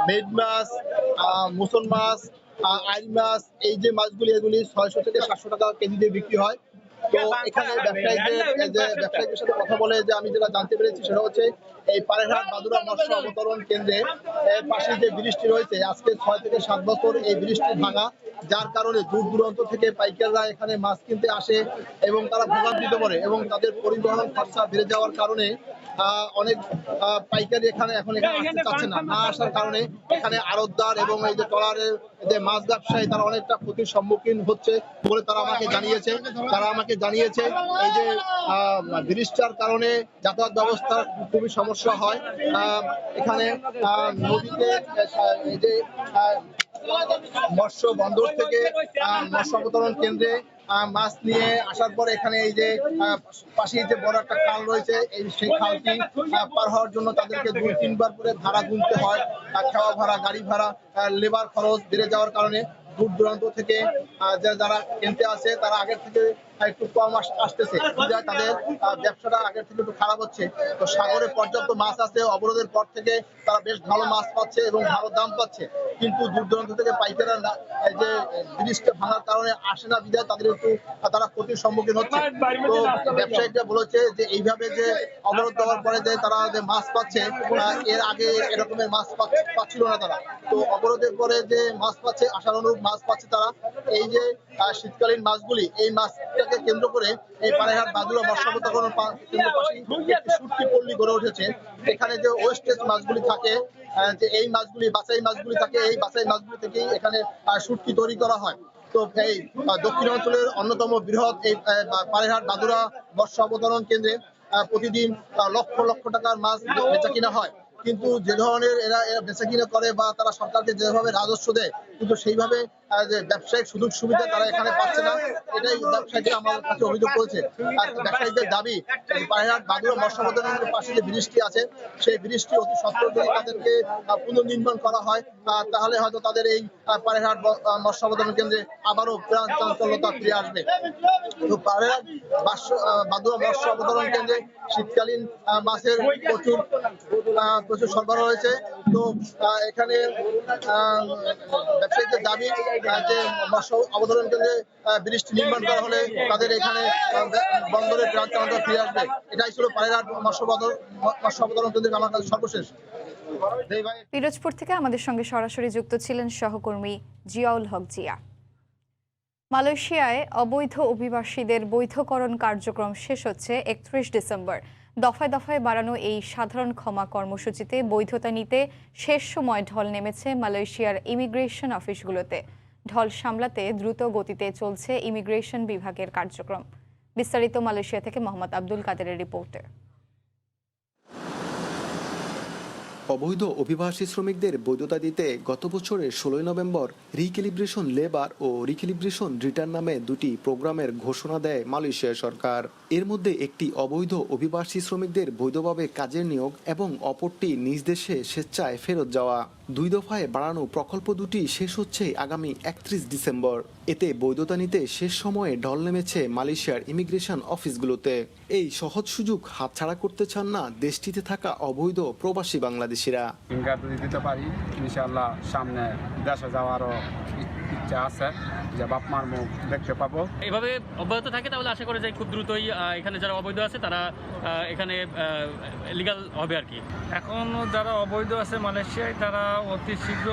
মেড মাছ, মুসন মাছ, আইল মাছ, এই যে মাছগুলি এগুলি 600 থেকে 700 টাকা কেজি দিয়ে বিক্রি হয়। তো এখানে ব্যবসায়ীদের সাথে কথা বলে যে আমি যেটা জানতে পেরেছি সেটা হচ্ছে এই পাড়েরহাট বাদুরা মৎস্য অবতরণ কেন্দ্রে পাশে যে ব্রিজটি রয়েছে আজকে 6 থেকে 7 বছর এই ব্রিজটি ভাঙা, যার কারণে দূর দূরান্ত থেকে পাইকাররা এখানে মাছ কিনতে আসে এবং তারা ভোগান্তিতে পড়ে এবং তাদের পরিবহন খরচা বেড়ে যাওয়ার কারণে অনেক পাইকারি এখানে আসতে চাচ্ছে না। না আসার কারণে এখানে আড়তদার এবং এই যে ট্রলারের যে মাছ ব্যবসায়ী তারা অনেকটা ক্ষতির সম্মুখীন হচ্ছে বলে তারা আমাকে জানিয়েছে। এই যে বৃষ্টির কারণে যাতায়াত ব্যবস্থার খুবই সমস্যা হয়। এখানে নদীতে এই যে মৎস্য বন্দর থেকে মৎস্য অবতরণ কেন্দ্রে মাছ নিয়ে আসার পর এখানে এই যে পাশেই যে বড় একটা খাল রয়েছে সেই খালটি পার হওয়ার জন্য তাদেরকে 2-3 বার করে ভাড়া গুনতে হয়। খাওয়া ভাড়া, গাড়ি ভাড়া, লেবার খরচ বেড়ে যাওয়ার কারণে দূর দূরান্ত থেকে যারা কিনতে আসে তারা আগের থেকে একটু কম আসতেছে, তাদের ব্যবসাটা আগের থেকে একটু খারাপ হচ্ছে। তো সাগরে পর্যাপ্ত মাছ আছে, অবরোধের পর থেকে তারা বেশ ভালো মাছ পাচ্ছে এবং ভালো দাম পাচ্ছে, কিন্তু দূর দূরান্ত থেকে পাইকাররা যে ব্রিজটা ভাঙার কারণে আসে না বিধায় তারা ক্ষতির সম্মুখীন হচ্ছে। তো ব্যবসায়ীরা বলেছে যে এইভাবে যে অবরোধ দেওয়ার পরে যে তারা যে মাছ পাচ্ছে, এর আগে এরকমের মাছ পাচ্ছিল না তারা। তো অবরোধের পরে যে মাছ পাচ্ছে, আশানুরূপ মাছ পাচ্ছে তারা। এই যে শীতকালীন মাছগুলি, এই মাছটাকে কেন্দ্র করে এই পাড়াঘাট বাদুড়া মৎস্য অবতরণ কেন্দ্র পাশে শুটকি পল্লী গড়ে উঠেছে। এখানে যে ওয়েস্টেজ মাছগুলি থাকে, যে এই মাছগুলি বাছাই মাছগুলি থাকে, এই বাছাই মাছগুলি থেকেই এখানে শুটকি তৈরি করা হয়। তো এই দক্ষিণ অঞ্চলের অন্যতম বৃহৎ এই পাড়াঘাট বাদুড়া মৎস্য অবতরণ কেন্দ্রে প্রতিদিন লক্ষ লক্ষ টাকার মাছ বেচা কিনা হয়, কিন্তু যে ধরনের এরা বেচা কিনা করে বা তারা সরকারকে যেভাবে রাজস্ব দেয়, কিন্তু সেইভাবে যে ব্যবসায়িক সুযোগ সুবিধা তারা এখানে পাচ্ছে না। এটাই ব্যবসায়ীরা আমার কাছে অভিযোগ করেছে। আর ব্যবসায়ীদের দাবি, পাড়াঘাট বাদুড়া মৎস্য অবতরণের পাশে যে ব্রিজটি আছে, সেই ব্রিজটি অতি সত্বর যদি তাদেরকে পুনর্নির্মাণ করা হয়, তাহলে হয়তো তাদের এই পাড়াঘাট মৎস্য অবতরণ কেন্দ্রে আবারও প্রাণ চাঞ্চল্যতা ফিরে আসবে। তো পাড়াঘাট বাদুড়া মৎস্য অবতরণ কেন্দ্রে শীতকালীন মাছের প্রচুর সরবরাহ হয়েছে। তো এখানে ব্যবসায়ীদের দাবি যে মৎস্য অবতরণ কেন্দ্রে ব্রিজটি নির্মাণ করা হলে তাদের এখানে বন্দরে প্রাণ চালানো ফিরে আসবে। এটাই ছিল পাড়াঘাট মৎস্য অবতরণ কেন্দ্রের আমার কাছে সর্বশেষ। পিরোজপুর থেকে আমাদের সঙ্গে সরাসরি যুক্ত ছিলেন সহকর্মী জিয়াউল হক জিয়া। মালয়েশিয়ায় অবৈধ অভিবাসীদের বৈধকরণ কার্যক্রম শেষ হচ্ছে 31 ডিসেম্বর। দফায় দফায় বাড়ানো এই সাধারণ ক্ষমা কর্মসূচিতে বৈধতা নিতে শেষ সময় ঢল নেমেছে মালয়েশিয়ার ইমিগ্রেশন অফিসগুলোতে। ঢল সামলাতে দ্রুত গতিতে চলছে ইমিগ্রেশন বিভাগের কার্যক্রম। বিস্তারিত মালয়েশিয়া থেকে মোহাম্মদ আব্দুল কাদেরের রিপোর্টে। অবৈধ অভিবাসী শ্রমিকদের বৈধতা দিতে গত বছরের 16 নভেম্বর রিক্যালিব্রেশন লেবার ও রিক্যালিব্রেশন রিটার্ন নামে দুটি প্রোগ্রামের ঘোষণা দেয় মালয়েশিয়া সরকার। এর মধ্যে একটি অবৈধ অভিবাসী শ্রমিকদের বৈধভাবে কাজের নিয়োগ এবং অপরটি নিজ দেশে স্বেচ্ছায় ফেরত যাওয়া। 2 দফায় বাড়ানো প্রকল্প দুটি শেষ হচ্ছে আগামী 31 ডিসেম্বর। এতে বৈধতা নিতে শেষ সময়ে ঢল নেমেছে মালয়েশিয়ার ইমিগ্রেশন অফিসগুলোতে। এই সহজ সুযোগ হাতছাড়া করতে চান না দেশটিতে থাকা অবৈধ প্রবাসী বাংলাদেশিরা। দিতে পারি ইনশাআল্লাহ, সামনে দেশে যাওয়ারও ইচ্ছা আছে, যে বাপ মার মুখ দেখতে পাবো। এভাবে অব্যাহত থাকে তাহলে আশা করা যায় খুব দ্রুতই এখানে যারা অবৈধ আছে তারা এখানে লিগ্যাল হবে আর কি। এখন যারা অবৈধ আছে মালয়েশিয়ায়, তারা অতি শীঘ্র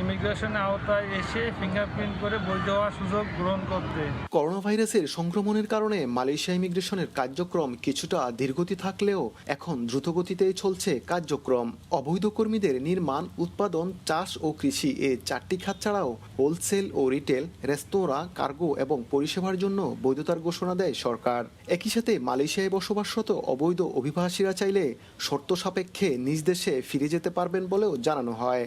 ইমিগ্রেশনের আওতায় এসে ফিঙ্গারপ্রিন্ট করে বৈধ হওয়ার সুযোগ গ্রহণ করবে। করোনা ভাইরাসের সংক্রমণের কারণে মালয়েশিয়া ইমিগ্রেশনের কার্যক্রম কিছুটা ধীরগতি থাকলেও এখন দ্রুতগতিতেই চলছে কার্যক্রম। অবৈধ কর্মীদের নির্মাণ, উৎপাদন, চাষ ও কৃষি এই 4টি খাত ছাড়াও হোলসেল ও রিটেল, রেস্তোরাঁ, কার্গো এবং পরিষেবার জন্য বৈধতার ঘোষণা দেয় সরকার। একই সাথে মালয়েশিয়ায় বসবাসরত অবৈধ অভিবাসীরা চাইলে শর্ত সাপেক্ষে নিজ দেশে ফিরে যেতে পারবেন বলেও জানানো হয়।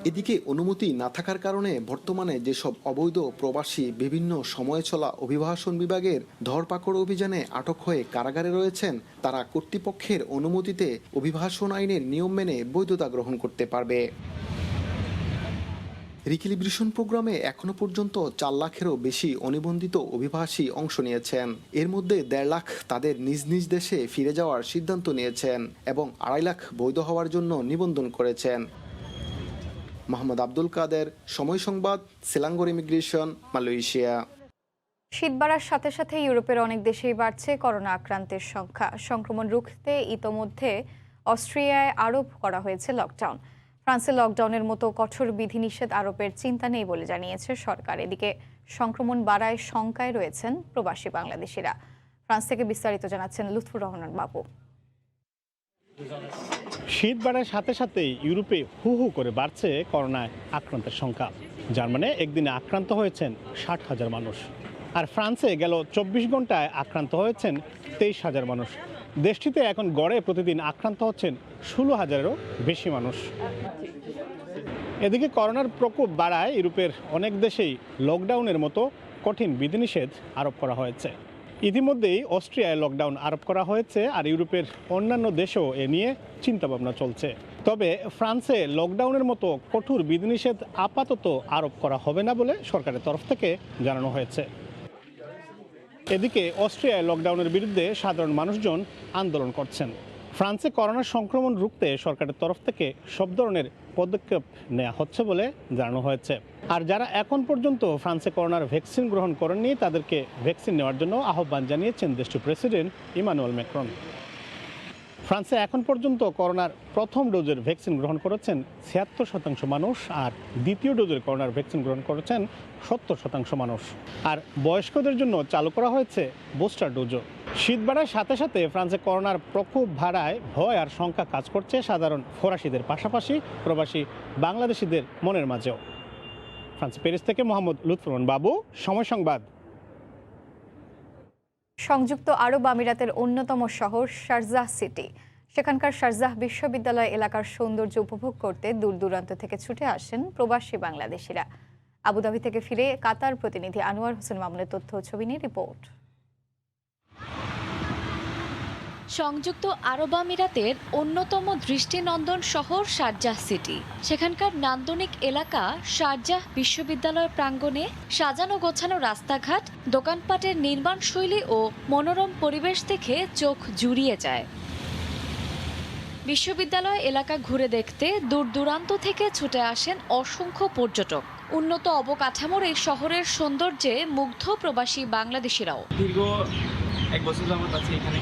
এদিকে অনুমতি না থাকার কারণে বর্তমানে যেসব অবৈধ প্রবাসী বিভিন্ন সময়ে চলা অভিবাসন বিভাগের ধরপাকড় অভিযানে আটক হয়ে কারাগারে রয়েছেন, তারা কর্তৃপক্ষের অনুমতিতে অভিবাসন আইনের নিয়ম মেনে বৈধতা গ্রহণ করতে পারবে। রিক্যালিব্রেশন প্রোগ্রামে এখনো পর্যন্ত 4 লাখেরও বেশি অনিবন্ধিত অভিবাসী অংশ নিয়েছেন। এর মধ্যে 1.5 লাখ তাদের নিজ নিজ দেশে ফিরে যাওয়ার সিদ্ধান্ত নিয়েছেন এবং 2.5 লাখ বৈধ হওয়ার জন্য নিবন্ধন করেছেন। মোহাম্মদ আব্দুল কাদের, সময় সংবাদ, সেলাঙ্গোর ইমিগ্রেশন, মালয়েশিয়া। শীত বাড়ার সাথে সাথে ইউরোপের অনেক দেশেই বাড়ছে করোনা আক্রান্তের সংখ্যা। সংক্রমণ রুখতে ইতোমধ্যে অস্ট্রিয়ায় আরোপ করা হয়েছে লকডাউন। ফ্রান্সে লকডাউনের মতো কঠোর বিধিনিষেধ আরোপের চিন্তা নেই বলে জানিয়েছে সরকার। এদিকে সংক্রমণ বাড়ায় শঙ্কায় রয়েছেন প্রবাসী বাংলাদেশিরা। ফ্রান্স থেকে বিস্তারিত জানাচ্ছেন লুৎফুর রহমান বাবু। শীত বাড়ার সাথে সাথে ইউরোপে হু হু করে বাড়ছে করোনায় আক্রান্তের সংখ্যা। জার্মানি একদিনে আক্রান্ত হয়েছেন 60,000 মানুষ, আর ফ্রান্সে গেল 24 ঘন্টায় আক্রান্ত হয়েছেন 23,000 মানুষ। দেশটিতে এখন গড়ে প্রতিদিন আক্রান্ত হচ্ছেন 16,000-এরও বেশি মানুষ। এদিকে করোনার প্রকোপ বাড়ায় ইউরোপের অনেক দেশেই লকডাউনের মতো কঠিন বিধিনিষেধ আরোপ করা হয়েছে। ইতিমধ্যেই অস্ট্রিয়ায় লকডাউন আরোপ করা হয়েছে, আর ইউরোপের অন্যান্য দেশেও এ নিয়ে চিন্তাভাবনা চলছে। তবে ফ্রান্সে লকডাউনের মতো কঠোর বিধিনিষেধ আপাতত আরোপ করা হবে না বলে সরকারের তরফ থেকে জানানো হয়েছে। এদিকে অস্ট্রিয়ায় লকডাউনের বিরুদ্ধে সাধারণ মানুষজন আন্দোলন করছেন। ফ্রান্সে করোনা সংক্রমণ রুখতে সরকারের তরফ থেকে সব ধরনের পদক্ষেপ নেওয়া হচ্ছে বলে জানানো হয়েছে। আর যারা এখন পর্যন্ত ফ্রান্সে করোনার ভ্যাকসিন গ্রহণ করেননি তাদেরকে ভ্যাকসিন নেওয়ার জন্য আহ্বান জানিয়েছেন দেশটির প্রেসিডেন্ট ইমানুয়েল ম্যাক্রন। ফ্রান্সে এখন পর্যন্ত করোনার প্রথম ডোজের ভ্যাকসিন গ্রহণ করেছেন 76% মানুষ, আর দ্বিতীয় ডোজের করোনার ভ্যাকসিন গ্রহণ করেছেন 70% মানুষ। আর বয়স্কদের জন্য চালু করা হয়েছে বুস্টার ডোজও। শীত বাড়ার সাথে সাথে ফ্রান্সে করোনার প্রকোপ বাড়ায় ভয় আর শঙ্কা কাজ করছে সাধারণ ফরাসিদের পাশাপাশি প্রবাসী বাংলাদেশিদের মনের মাঝেও। ফ্রান্স প্যারিস থেকে মোহাম্মদ লুৎফুর রহমান বাবু, সময় সংবাদ। সংযুক্ত আরব আমিরাতের অন্যতম শহর শারজাহ সিটি, সেখানকার শারজাহ বিশ্ববিদ্যালয় এলাকার সৌন্দর্য উপভোগ করতে দূর দূরান্ত থেকে ছুটে আসেন প্রবাসী বাংলাদেশিরা। আবুধাবি থেকে ফিরে কাতার প্রতিনিধি আনোয়ার হোসেন মামুনের তথ্য ছবি নিয়ে রিপোর্ট। সংযুক্ত আরব আমিরাতের অন্যতম দৃষ্টিনন্দন শহর শারজাহ সিটি, সেখানকার নান্দনিক এলাকা শারজাহ বিশ্ববিদ্যালয় প্রাঙ্গণে সাজানো গোছানো রাস্তাঘাট, দোকানপাটের নির্মাণ শৈলী ও মনোরম পরিবেশ দেখে চোখ জুড়িয়ে যায়। বিশ্ববিদ্যালয় এলাকা ঘুরে দেখতে দূর দূরান্ত থেকে ছুটে আসেন অসংখ্য পর্যটক। উন্নত অবকাঠামোর এই শহরের সৌন্দর্যে মুগ্ধ প্রবাসী বাংলাদেশিরাও। দীর্ঘ 1 বছর যাবত আছি এখানে,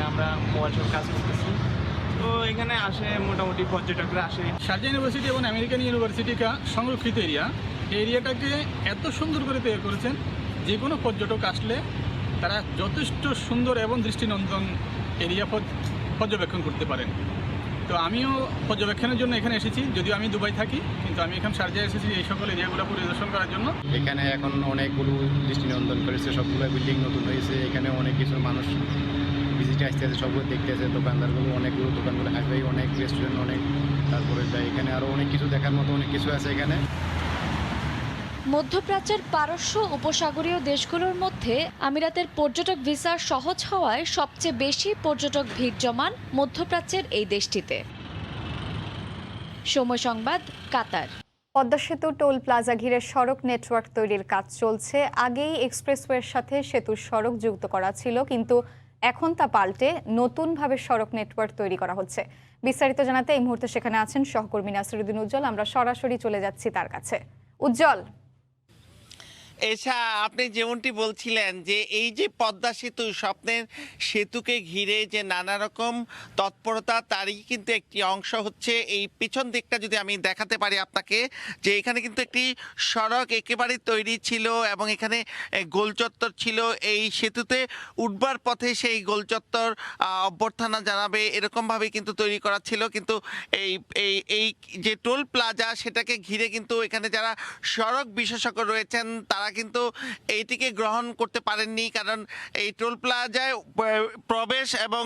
আমরা মোবাইল শপ কাজ করতেছি, তো এখানে আসে মোটামুটি পর্যটকরা আসে। শারজাহ ইউনিভার্সিটি এবং আমেরিকান ইউনিভার্সিটি সংরক্ষিত এরিয়াটাকে এত সুন্দর করে তৈরি করেছেন, যে কোনো পর্যটক আসলে তারা যথেষ্ট সুন্দর এবং দৃষ্টিনন্দন এরিয়া পর্যবেক্ষণ করতে পারেন। তো আমিও পর্যবেক্ষণের জন্য এখানে এসেছি, যদিও আমি দুবাই থাকি, কিন্তু আমি এখন শারজাহ এসেছি এই সকল এরিয়াগুলো পরিদর্শন করার জন্য। এখানে এখন অনেকগুলো দৃষ্টিনন্দন করেছে, সবগুলো বিল্ডিং নতুন হয়েছে, এখানে অনেক কিছু মানুষ ভিজিটে আসতে আছে, সবগুলো দেখতে আছে। দোকানদারগুলো অনেকগুলো দোকানগুলো আসবে, অনেক রেস্টুরেন্ট অনেক, তারপরে এখানে আরও অনেক কিছু দেখার মতো অনেক কিছু আছে এখানে। মধ্যপ্রাচ্যের পারস্য উপসাগরীয় দেশগুলোর মধ্যে আমিরাতের পর্যটক ভিসা সহজ হওয়ায় সবচেয়ে বেশি পর্যটক ভিড় জমান মধ্যপ্রাচ্যের এই দেশটিতে। সময় সংবাদ, কাতার। পদ্মা সেতু টোল প্লাজা ঘিরে সড়ক নেটওয়ার্ক তৈরির কাজ চলছে। আগেই এক্সপ্রেসওয়ের সাথে সেতুর সড়ক যুক্ত করা ছিল, কিন্তু এখন তা পাল্টে নতুনভাবে সড়ক নেটওয়ার্ক তৈরি করা হচ্ছে। বিস্তারিত জানাতে এই মুহূর্তে সেখানে আছেন সহকর্মী নাসিরুদ্দিন উজ্জ্বল। আমরা সরাসরি চলে যাচ্ছি তার কাছে। উজ্জ্বল, এসা, আপনি যেমনটি বলছিলেন যে এই যে পদ্মা সেতু, স্বপ্নের সেতুকে ঘিরে যে নানা রকম তৎপরতা, তারই কিন্তু একটি অংশ হচ্ছে এই পিছন দিকটা। যদি আমি দেখাতে পারি আপনাকে, যে এখানে কিন্তু একটি সড়ক একেবারে তৈরি ছিল এবং এখানে গোলচত্বর ছিল। এই সেতুতে উঠবার পথে সেই গোলচত্বর অভ্যর্থনা জানাবে এরকমভাবে কিন্তু তৈরি করা ছিল, কিন্তু এই এই এই যে টোল প্লাজা সেটাকে ঘিরে কিন্তু এখানে যারা সড়ক বিশেষজ্ঞ রয়েছেন তারা কিন্তু এইটিকে গ্রহণ করতে পারেননি, কারণ এই টোল প্লাজায় প্রবেশ এবং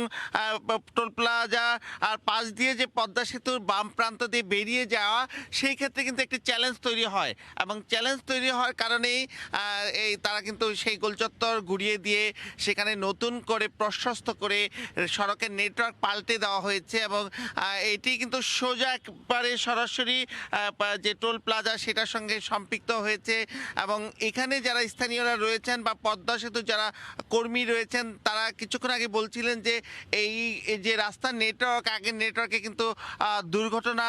টোল প্লাজা আর পাশ দিয়ে যে পদ্মা সেতুর বাম প্রান্ত দিয়ে বেরিয়ে যাওয়া, সেই ক্ষেত্রে কিন্তু একটি চ্যালেঞ্জ তৈরি হয় এবং চ্যালেঞ্জ তৈরি হওয়ার কারণেই এই তারা কিন্তু সেই গোলচত্বর ঘুরিয়ে দিয়ে সেখানে নতুন করে প্রশস্ত করে সড়কের নেটওয়ার্ক পাল্টে দেওয়া হয়েছে এবং এটি কিন্তু সোজা একবারে সরাসরি যে টোল প্লাজা সেটার সঙ্গে সম্পৃক্ত হয়েছে। এবং এখানে যারা স্থানীয়রা রয়েছেন বা পদ্মা সেতু যারা কর্মী রয়েছেন তারা কিছুক্ষণ আগে বলছিলেন যে এই যে রাস্তার নেটওয়ার্ক, আগের নেটওয়ার্কে কিন্তু দুর্ঘটনা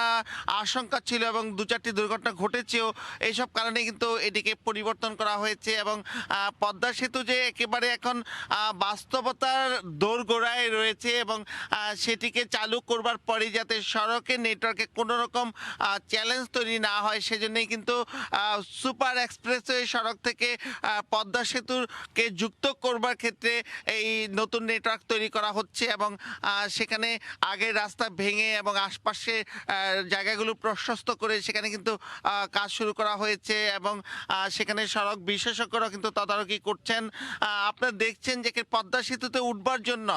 আশঙ্কা ছিল এবং 2-4টি দুর্ঘটনা ঘটেছেও। এইসব কারণে কিন্তু এটিকে পরিবর্তন করা হয়েছে এবং পদ্মা সেতু যে একেবারে এখন বাস্তবতার দোরগোড়ায় রয়েছে এবং সেটিকে চালু করবার পরে যাতে সড়কের নেটওয়ার্কে কোনো রকম চ্যালেঞ্জ তৈরি না হয়, সেজন্যই কিন্তু সুপার এক্সপ্রেসওয়ে সড়ক সড়ক থেকে পদ্মা সেতুকে যুক্ত করবার ক্ষেত্রে এই নতুন নেটওয়ার্ক তৈরি করা হচ্ছে এবং সেখানে আগের রাস্তা ভেঙে এবং আশপাশে জায়গাগুলো প্রশস্ত করে সেখানে কিন্তু কাজ শুরু করা হয়েছে এবং সেখানে সড়ক বিশেষজ্ঞরা কিন্তু তদারকি করছেন। আপনারা দেখছেন যে পদ্মা সেতুতে উঠবার জন্য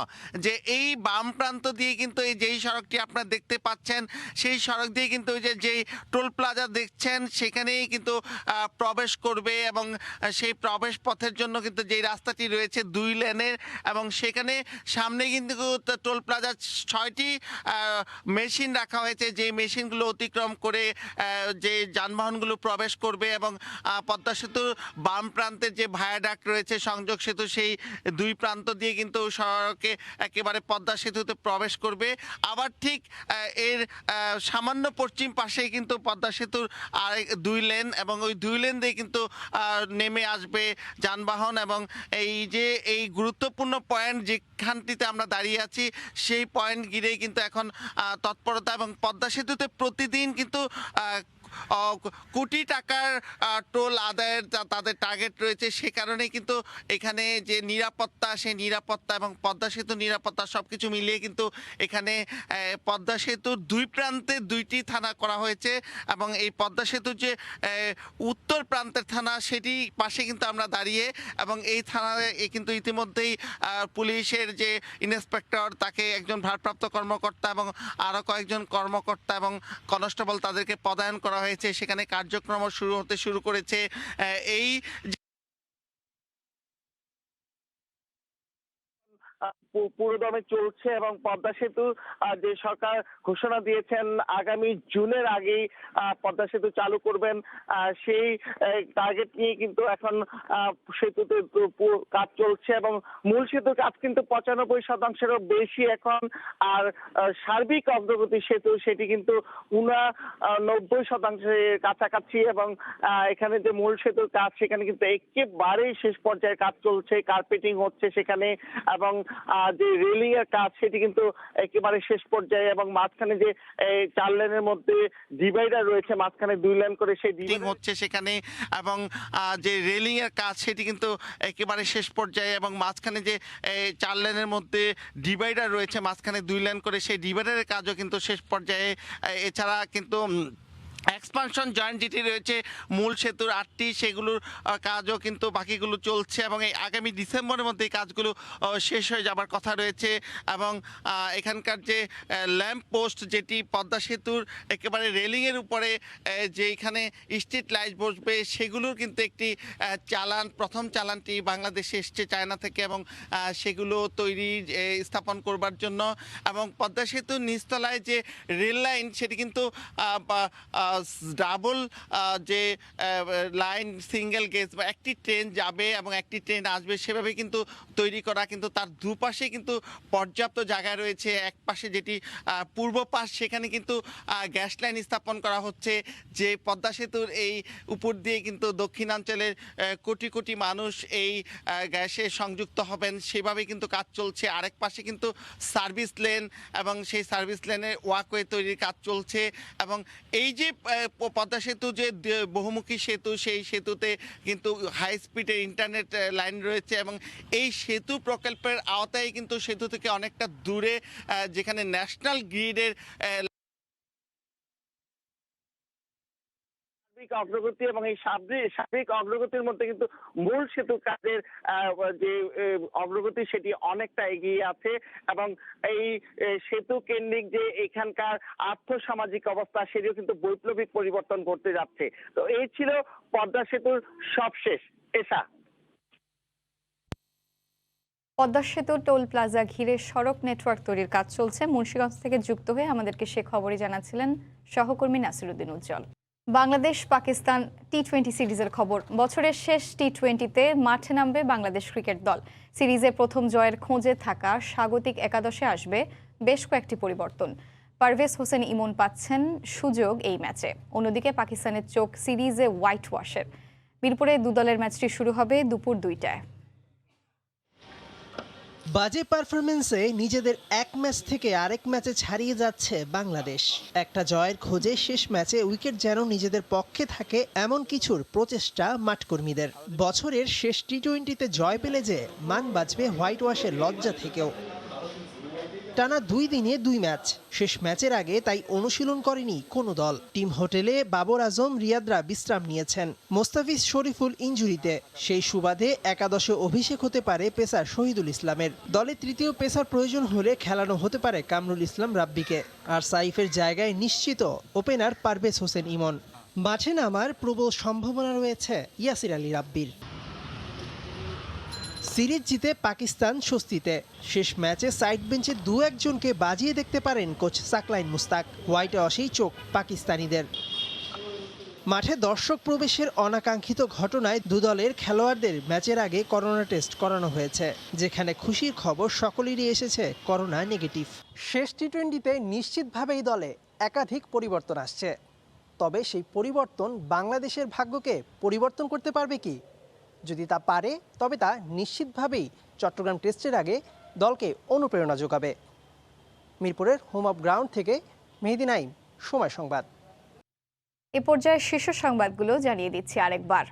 যে এই বাম প্রান্ত দিয়ে কিন্তু এই যেই সড়কটি আপনারা দেখতে পাচ্ছেন সেই সড়ক দিয়ে কিন্তু ওই যেই টোল প্লাজা দেখছেন সেখানেই কিন্তু প্রবেশ করবে এবং সেই প্রবেশ পথের জন্য কিন্তু যেই রাস্তাটি রয়েছে 2 লেনের এবং সেখানে সামনে কিন্তু টোল প্লাজা 6টি মেশিন রাখা হয়েছে যে মেশিনগুলো অতিক্রম করে যে যানবাহনগুলো প্রবেশ করবে এবং পদ্মা সেতুর বাম প্রান্তের যে ভায়াডাক্ট রয়েছে সংযোগ সেতু সেই 2 প্রান্ত দিয়ে কিন্তু সড়কে একেবারে পদ্মা সেতুতে প্রবেশ করবে। আবার ঠিক এর সামান্য পশ্চিম পাশেই কিন্তু পদ্মা সেতুর আর 2 লেন এবং ওই 2 লেন দিয়ে কিন্তু নেমে আসবে যানবাহন এবং এই গুরুত্বপূর্ণ পয়েন্ট যেখানটিতে আমরা দাঁড়িয়ে আছি সেই পয়েন্ট ঘিরেই কিন্তু এখন তৎপরতা এবং পদ্মা সেতুতে প্রতিদিন কিন্তু কোটি টাকার টোল আদায়ের তাদের টার্গেট রয়েছে। সে কারণে কিন্তু এখানে যে নিরাপত্তা সেই নিরাপত্তা এবং পদ্মা সেতুর নিরাপত্তা সব কিছু মিলিয়ে কিন্তু এখানে পদ্মা সেতুর 2 প্রান্তে 2টি থানা করা হয়েছে এবং এই পদ্মা সেতুর যে উত্তর প্রান্তের থানা সেটি পাশে কিন্তু আমরা দাঁড়িয়ে এবং এই থানায় কিন্তু ইতিমধ্যেই পুলিশের যে ইন্সপেক্টর তাকে একজন ভারপ্রাপ্ত কর্মকর্তা এবং আরও কয়েকজন কর্মকর্তা এবং কনস্টেবল তাদেরকে পদায়ন করা হয়েছে। সেখানে কার্যক্রম শুরু করেছে। এই পুরোদমে চলছে এবং পদ্মা সেতু যে সরকার ঘোষণা দিয়েছেন আগামী জুনের আগেই পদ্মা সেতু চালু করবেন সেই টার্গেট নিয়ে কিন্তু এখন সেতুতে কাজ চলছে এবং মূল সেতুর কাজ কিন্তু 95%-এরও বেশি এখন। আর সার্বিক অগ্রগতি সেতু সেটি কিন্তু 89%-এর কাছাকাছি এবং এখানে যে মূল সেতুর কাজ সেখানে কিন্তু একেবারেই শেষ পর্যায়ে কাজ চলছে, কার্পেটিং হচ্ছে সেখানে এবং যে রেলিং এর কাজ সেটি কিন্তু একেবারে শেষ পর্যায়ে এবং মাঝখানে যে 4 লেনের মধ্যে ডিভাইডার রয়েছে মাঝখানে 2 লেন করে সেই ডিভাইডিং হচ্ছে সেখানে এবং যে রেলিং এর কাজ সেটি কিন্তু একেবারে শেষ পর্যায়ে এবং মাঝখানে যে 4 লেনের মধ্যে ডিভাইডার রয়েছে মাঝখানে 2 লেন করে সেই ডিভাইডারের কাজও কিন্তু শেষ পর্যায়ে। এছাড়া কিন্তু এক্সপানশন জয়েন্ট যেটি রয়েছে মূল সেতুর 8টি সেগুলোর কাজও কিন্তু বাকিগুলো চলছে এবং এই আগামী ডিসেম্বরের মধ্যে এই কাজগুলো শেষ হয়ে যাবার কথা রয়েছে এবং এখানকার যে ল্যাম্প পোস্ট যেটি পদ্মা সেতুর একেবারে রেলিংয়ের উপরে যে এখানে স্ট্রিট লাইট বসবে সেগুলোর কিন্তু একটি প্রথম চালানটি বাংলাদেশে এসছে চায়না থেকে এবং সেগুলো তৈরি স্থাপন করবার জন্য এবং পদ্মা সেতুর নিচতলায় যে রেল লাইন সেটি কিন্তু ডাবল যে লাইন সিঙ্গেল গেজ বা একটি ট্রেন যাবে এবং একটি ট্রেন আসবে সেভাবে কিন্তু তৈরি করা, কিন্তু তার দুপাশে কিন্তু পর্যাপ্ত জায়গা রয়েছে। এক পাশে যেটি পূর্ব পাশ সেখানে কিন্তু গ্যাস লাইন স্থাপন করা হচ্ছে যে পদ্মা সেতুর এই উপর দিয়ে কিন্তু দক্ষিণাঞ্চলের কোটি কোটি মানুষ এই গ্যাসে সংযুক্ত হবেন সেভাবে কিন্তু কাজ চলছে। আরেক পাশে কিন্তু সার্ভিস লেন এবং সেই সার্ভিস লেনের ওয়াকওয়ে তৈরির কাজ চলছে এবং এই যে পদ্মা সেতু যে বহুমুখী সেতু সেই সেতুতে কিন্তু হাই স্পিডের ইন্টারনেট লাইন রয়েছে এবং এই সেতু প্রকল্পের আওতায় কিন্তু সেতু থেকে অনেকটা দূরে যেখানে ন্যাশনাল গ্রিডের অগ্রগতি এবং এই সার্বিক অগ্রগতির মধ্যে কিন্তু মূল সেতু কাজের যে অগ্রগতি সেটি অনেকটা এগিয়ে আছে এবং এই সেতু কেন্দ্রিক যে এখানকার আর্থসামাজিক অবস্থা সেটিও কিন্তু বৈপ্লবিক পরিবর্তন ঘটতে যাচ্ছে। তো এই ছিল পদ্মা সেতুর সবশেষ এসা। পদ্মা সেতু টোল প্লাজা ঘিরে সড়ক নেটওয়ার্ক তৈরির কাজ চলছে। মুন্সিগঞ্জ থেকে যুক্ত হয়ে আমাদেরকে সে খবরই জানাচ্ছিলেন সহকর্মী নাসিরুদ্দিন উজ্জ্বল। বাংলাদেশ পাকিস্তান টি-20 সিরিজের খবর। বছরের শেষ টি-20তে মাঠে নামবে বাংলাদেশ ক্রিকেট দল। সিরিজে প্রথম জয়ের খোঁজে থাকা স্বাগতিক একাদশে আসবে বেশ কয়েকটি পরিবর্তন। পারভেজ হোসেন ইমন পাচ্ছেন সুযোগ এই ম্যাচে। অন্যদিকে পাকিস্তানের চোখ সিরিজে হোয়াইট ওয়াশের। মিরপুরে 2 দলের ম্যাচটি শুরু হবে দুপুর 2টায়। বাজে পারফরমেন্সে নিজেদের এক ম্যাচ থেকে আরেক ম্যাচে ছাড়িয়ে যাচ্ছে বাংলাদেশ। একটা জয়ের খোঁজে শেষ ম্যাচে উইকেট যেন নিজেদের পক্ষে থাকে এমন কিছুর প্রচেষ্টা মাঠকর্মীদের। বছরের শেষ টি-20-তে জয় পেলে যে মান বাঁচবে হোয়াইট ওয়াশের লজ্জা থেকেও। টানা 2 দিনে 2 ম্যাচ, শেষ ম্যাচের আগে তাই অনুশীলন করেনি কোনো দল। টিম হোটেলে বাবর আজম, রিয়াদরা বিশ্রাম নিয়েছেন। মোস্তাফিজ শরীফুল ইনজুরিতে, সেই সুবাদে একাদশে অভিষেক হতে পারে পেসার শহীদুল ইসলামের। দলে তৃতীয় পেসার প্রয়োজন হলে খেলানো হতে পারে কামরুল ইসলাম রাব্বিকে। আর সাইফের জায়গায় নিশ্চিত ওপেনার পারভেজ হোসেন ইমন। মাঠে নামার প্রবল সম্ভাবনা রয়েছে ইয়াসির আলী রাব্বির। সিরিজ জিতে পাকিস্তান স্বস্তিতে। শেষ ম্যাচে সাইড বেঞ্চে 2-1 জনকে বাজিয়ে দেখতে পারেন কোচ সাকলাইন মুস্তাক। হোয়াইট ওয়াশেই চোখ পাকিস্তানিদের। মাঠে দর্শক প্রবেশের অনাকাঙ্ক্ষিত ঘটনায় দুদলের খেলোয়াড়দের ম্যাচের আগে করোনা টেস্ট করানো হয়েছে, যেখানে খুশির খবর সকলেরই এসেছে করোনা নেগেটিভ। শেষ টি-20-তে নিশ্চিতভাবেই দলে একাধিক পরিবর্তন আসছে, তবে সেই পরিবর্তন বাংলাদেশের ভাগ্যকে পরিবর্তন করতে পারবে কি? যদি তা পারে তবে তা নিশ্চিতভাবেই চট্টগ্রাম টেস্টের আগে দলকে অনুপ্রেরণা যোগাবে। মিরপুরের হোম অফ গ্রাউন্ড থেকে মেহেদী নাইম, সময় সংবাদ। এ পর্যায়ে শীর্ষ সংবাদগুলো জানিয়ে দিচ্ছি আরেকবার।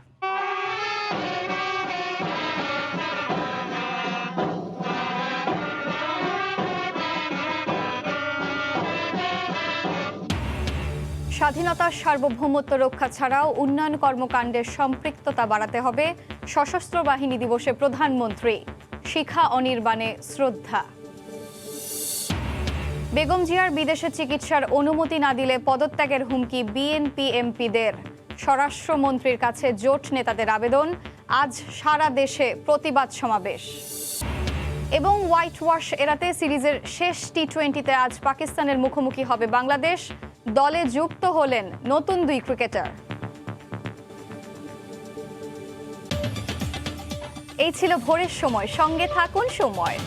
স্বাধীনতার সার্বভৌমত্ব রক্ষা ছাড়াও উন্নয়ন কর্মকাণ্ডের সম্পৃক্ততা বাড়াতে হবে। সশস্ত্র বাহিনী দিবসে প্রধানমন্ত্রী। শিখা অনির্বাণে শ্রদ্ধা। বেগম জিয়ার বিদেশে চিকিৎসার অনুমতি না দিলে পদত্যাগের হুমকি বিএনপি এমপিদের। স্বরাষ্ট্রমন্ত্রীর কাছে জোট নেতাদের আবেদন। আজ সারা দেশে প্রতিবাদ সমাবেশ। এবং হোয়াইট ওয়াশ এড়াতে সিরিজের শেষ টি-20-তে আজ পাকিস্তানের মুখোমুখি হবে বাংলাদেশ। দলে যুক্ত হলেন নতুন 2 ক্রিকেটার। এই ছিল ভোরের সময়, সঙ্গে থাকুন সময়।